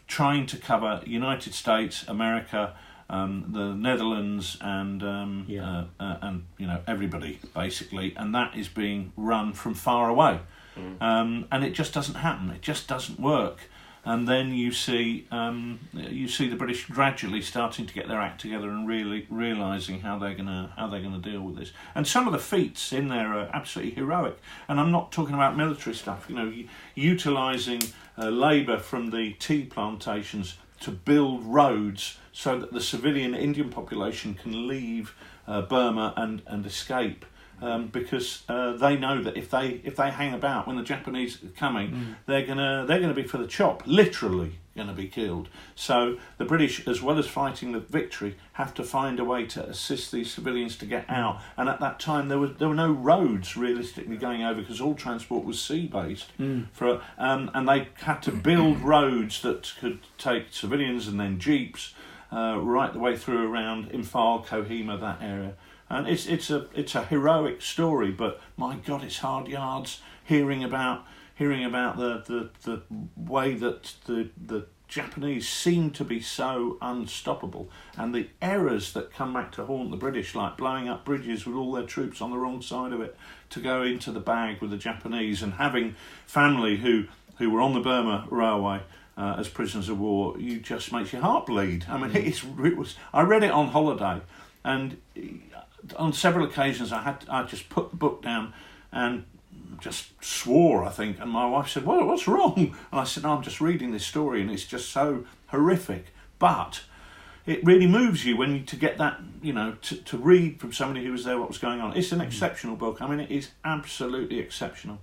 trying to cover United States, America, the Netherlands, and everybody basically, and that is being run from far away, and it just doesn't happen. It just doesn't work. And then you see the British gradually starting to get their act together and really realising how they're gonna deal with this. And some of the feats in there are absolutely heroic. And I'm not talking about military stuff. Utilising labour from the tea plantations to build roads so that the civilian Indian population can leave Burma and escape. Because they know that if they hang about when the Japanese are coming, they're gonna be for the chop, literally going to be killed. So the British, as well as fighting the victory, have to find a way to assist these civilians to get out. And at that time, there were no roads realistically going over because all transport was sea based. And they had to build roads that could take civilians and then jeeps right the way through around Imphal, Kohima, that area. And it's a heroic story, but my God, it's hard yards hearing about the way that the Japanese seem to be so unstoppable, and the errors that come back to haunt the British, like blowing up bridges with all their troops on the wrong side of it to go into the bag with the Japanese, and having family who were on the Burma Railway as prisoners of war. You just makes your heart bleed. I mean, it was. I read it on holiday, and on several occasions I just put the book down and just swore, I think, and my wife said, "Well, what's wrong?" And I said, "No, I'm just reading this story and it's just so horrific, but it really moves you when you to get that, to read from somebody who was there what was going on." It's an exceptional book. I mean, it is absolutely exceptional.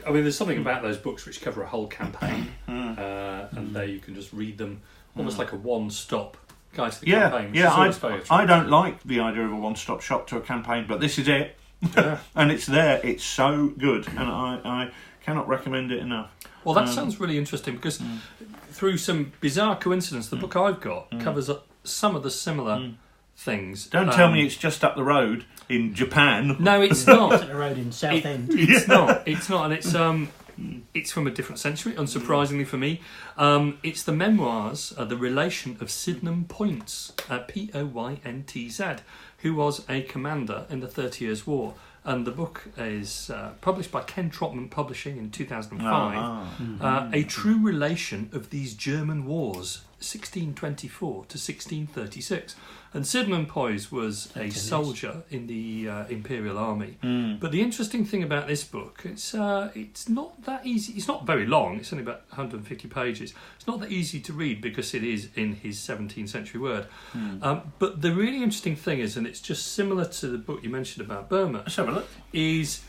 I mean, there's something about those books which cover a whole campaign, and there you can just read them almost like a one-stop guide to the campaign. I don't like the idea of a one-stop shop to a campaign, but this is it. Yeah. And it's there. It's so good, and I cannot recommend it enough. Well, that sounds really interesting because through some bizarre coincidence, the book I've got covers some of the similar things. Don't tell me it's just up the road in Japan. No, it's not. Up the road in Southend. It's not, and it's from a different century, unsurprisingly for me. It's the memoirs, the relation of Sydenham Poyntz, Poyntz, who was a commander in the 30 Years' War. And the book is published by Ken Trotman Publishing in 2005. A true relation of these German wars, 1624 to 1636. And Sydenham Poyntz was a soldier in the Imperial Army. But the interesting thing about this book, it's not that easy. It's not very long. It's only about 150 pages. It's not that easy to read because it is in his 17th century word. But the really interesting thing is, and it's just similar to the book you mentioned about Burma, Let's have a look. is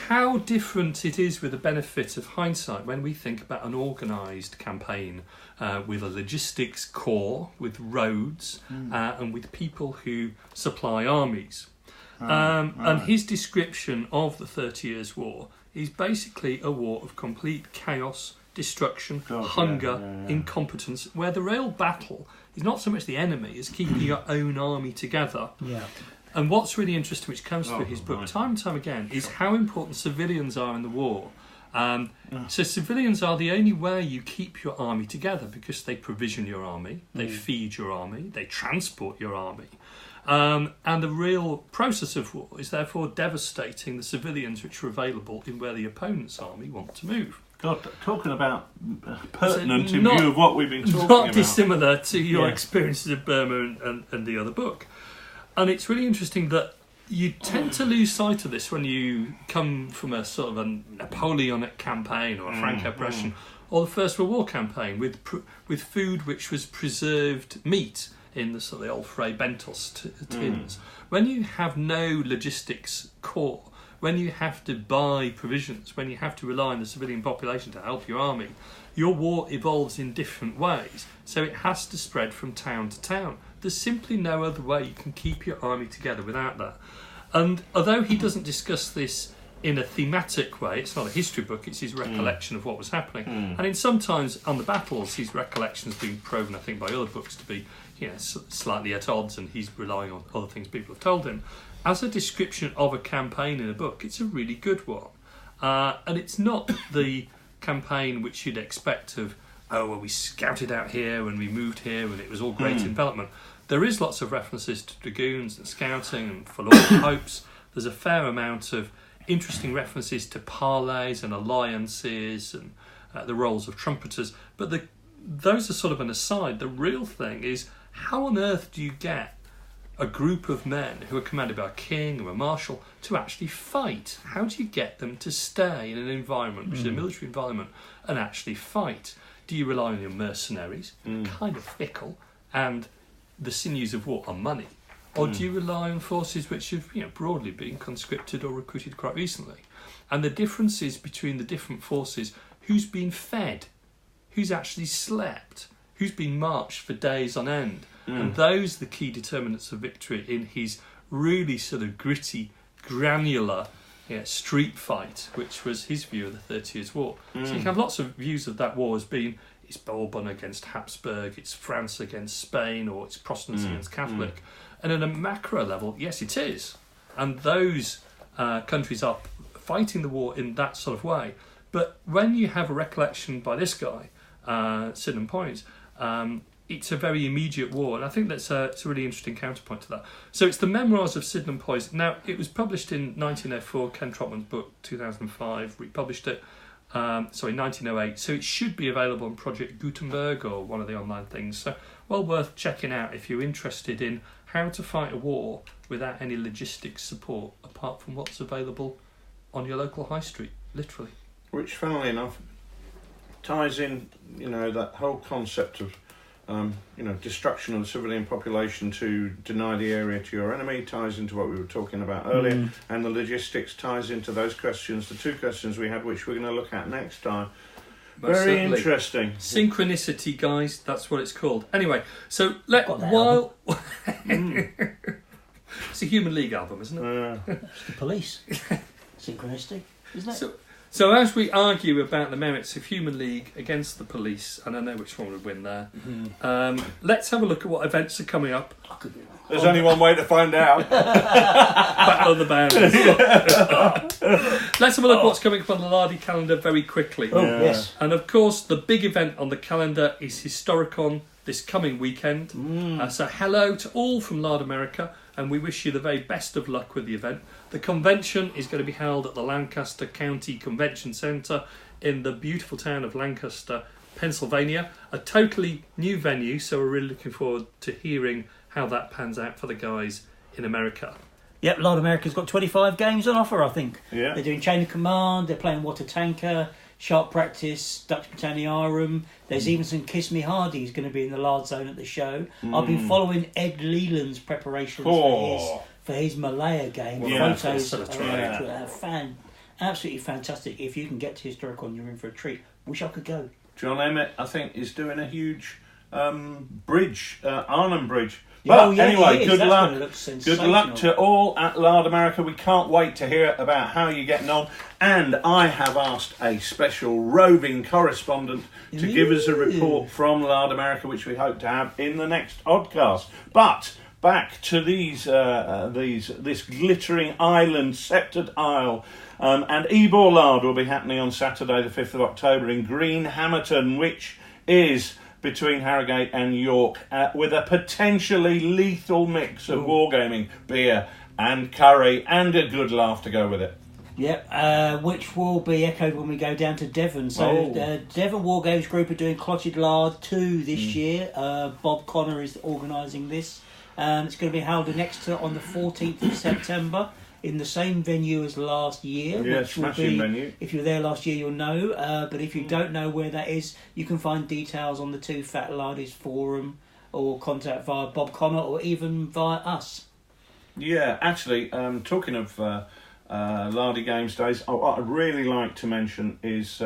how different it is with the benefit of hindsight when we think about an organised campaign with a logistics core, with roads, and with people who supply armies. And his description of the 30 Years' War is basically a war of complete chaos, destruction, hunger, incompetence, where the real battle is not so much the enemy as keeping your own army together. And what's really interesting, which comes through his book time and time again, is how important civilians are in the war. So civilians are the only way you keep your army together because they provision your army, they feed your army, they transport your army. And the real process of war is therefore devastating the civilians which are available in where the opponent's army want to move. God, talking about pertinent in view of what we've been talking about. Not dissimilar to your experiences of Burma and the other book. And it's really interesting that you tend to lose sight of this when you come from a sort of a Napoleonic campaign or a Franco-Prussian or the First World War campaign with food which was preserved meat in the sort of the old Frey Bentos tins. When you have no logistics core, when you have to buy provisions, when you have to rely on the civilian population to help your army, your war evolves in different ways. So it has to spread from town to town. There's simply no other way you can keep your army together without that. And although he doesn't discuss this in a thematic way, it's not a history book, it's his recollection of what was happening. And in sometimes on the battles, his recollection's been proven, I think, by other books to be slightly at odds, and he's relying on other things people have told him. As a description of a campaign in a book, it's a really good one. And it's not the campaign which you'd expect of, we scouted out here and we moved here and it was all great development. There is lots of references to dragoons and scouting and forlorn hopes. There's a fair amount of interesting references to parleys and alliances and the roles of trumpeters. But those are sort of an aside. The real thing is, how on earth do you get a group of men who are commanded by a king or a marshal to actually fight? How do you get them to stay in an environment which is a military environment and actually fight? Do you rely on your mercenaries, kind of fickle, and the sinews of war are money? Or do you rely on forces which have broadly been conscripted or recruited quite recently? And the differences between the different forces, who's been fed, who's actually slept, who's been marched for days on end. And those are the key determinants of victory in his really sort of gritty, granular street fight, which was his view of the 30 Years' War. So you can have lots of views of that war as being it's Bourbon against Habsburg, it's France against Spain, or it's Protestants against Catholic. And at a macro level, yes, it is. And those countries are fighting the war in that sort of way. But when you have a recollection by this guy, Sidney Poyes, it's a very immediate war, and I think it's a really interesting counterpoint to that. So it's the Memoirs of Sidney Poyes. Now, it was published in 1904, Ken Trotman's book, 2005, republished it, 1908, so it should be available on Project Gutenberg or one of the online things, so well worth checking out if you're interested in how to fight a war without any logistics support, apart from what's available on your local high street, literally. Which, funnily enough, ties in, that whole concept of destruction of the civilian population to deny the area to your enemy, ties into what we were talking about earlier, and the logistics ties into those questions, the two questions we had, which we're going to look at next time. Very interesting. Synchronicity, guys, that's what it's called. Anyway, so while it's a Human League album, isn't it? It's the Police. Synchronicity, isn't it? So as we argue about the merits of Human League against the Police, and I know which one would win there, let's have a look at what events are coming up. There's only one way to find out. Battle of the Boundaries. Let's have a look at what's coming up on the Lardy calendar very quickly. Yes. And of course, the big event on the calendar is Historicon this coming weekend. So hello to all from Lard America, and we wish you the very best of luck with the event. The convention is going to be held at the Lancaster County Convention Centre in the beautiful town of Lancaster, Pennsylvania. A totally new venue, so we're really looking forward to hearing how that pans out for the guys in America. Yep, Lard America's got 25 games on offer, I think. Yeah. They're doing Chain of Command, they're playing Water Tanker, Sharp Practice, Dux Britanniarum. There's even some Kiss Me Hardy's going to be in the Lard Zone at the show. I've been following Ed Leland's preparations for his Malaya game. Photos are absolutely fantastic. If you can get to Historicon, you're in for a treat. Wish I could go. John Emmett, I think, is doing a huge bridge, Arnhem Bridge. But anyway, good luck. Good luck to all at Lard America. We can't wait to hear about how you're getting on. And I have asked a special roving correspondent to give us a report from Lard America, which we hope to have in the next Oddcast. But back to this glittering island, sceptred isle. And Ebor Lard will be happening on Saturday the 5th of October in Green Hammerton, which is between Harrogate and York, with a potentially lethal mix of wargaming, beer and curry, and a good laugh to go with it. Yep, which will be echoed when we go down to Devon. So Devon Wargames Group are doing Clotted Lard 2 this year. Bob Connor is organising this. It's going to be held on the 14th of September in the same venue as last year. Yeah, which will smashing be, venue. if you were there last year, you'll know. But if you don't know where that is, you can find details on the TooFatLardies forum or contact via Bob Connor or even via us. Yeah, actually, talking of Lardy Games Days, what I'd really like to mention is,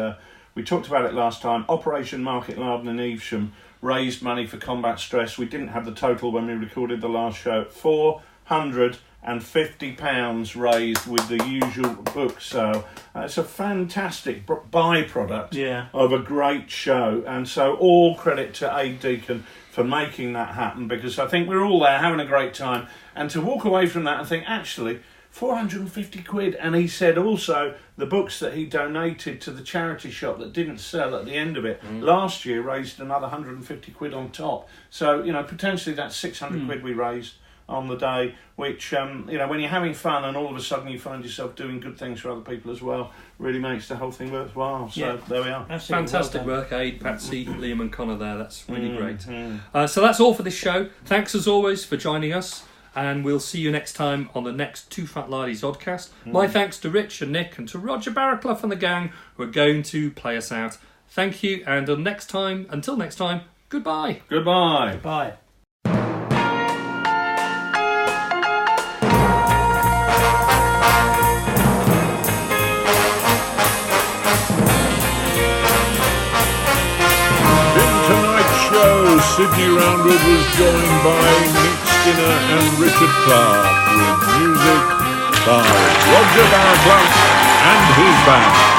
we talked about it last time, Operation Market Larden in Evesham raised money for combat stress. We didn't have the total when we recorded the last show. £450 raised with the usual book sale. It's a fantastic byproduct of a great show, and so all credit to Abe Deacon for making that happen, because I think we're all there having a great time, and to walk away from that and think, actually, 450 quid. And he said also the books that he donated to the charity shop that didn't sell at the end of it last year raised another 150 quid on top. So, potentially that's 600 quid we raised on the day, which, when you're having fun and all of a sudden you find yourself doing good things for other people as well, really makes the whole thing worthwhile. So there we are. Absolutely. Fantastic work, Aid, Patsy, Liam and Connor there. That's really great. So that's all for this show. Thanks as always for joining us, and we'll see you next time on the next TooFatLardies Oddcast. My thanks to Rich and Nick and to Roger Barraclough and the gang who are going to play us out. Thank you, and until next time, goodbye. Goodbye. Goodbye. Sidney Roundwood was joined by Nick Skinner and Richard Clark, with music by Roger Barraclough and his band.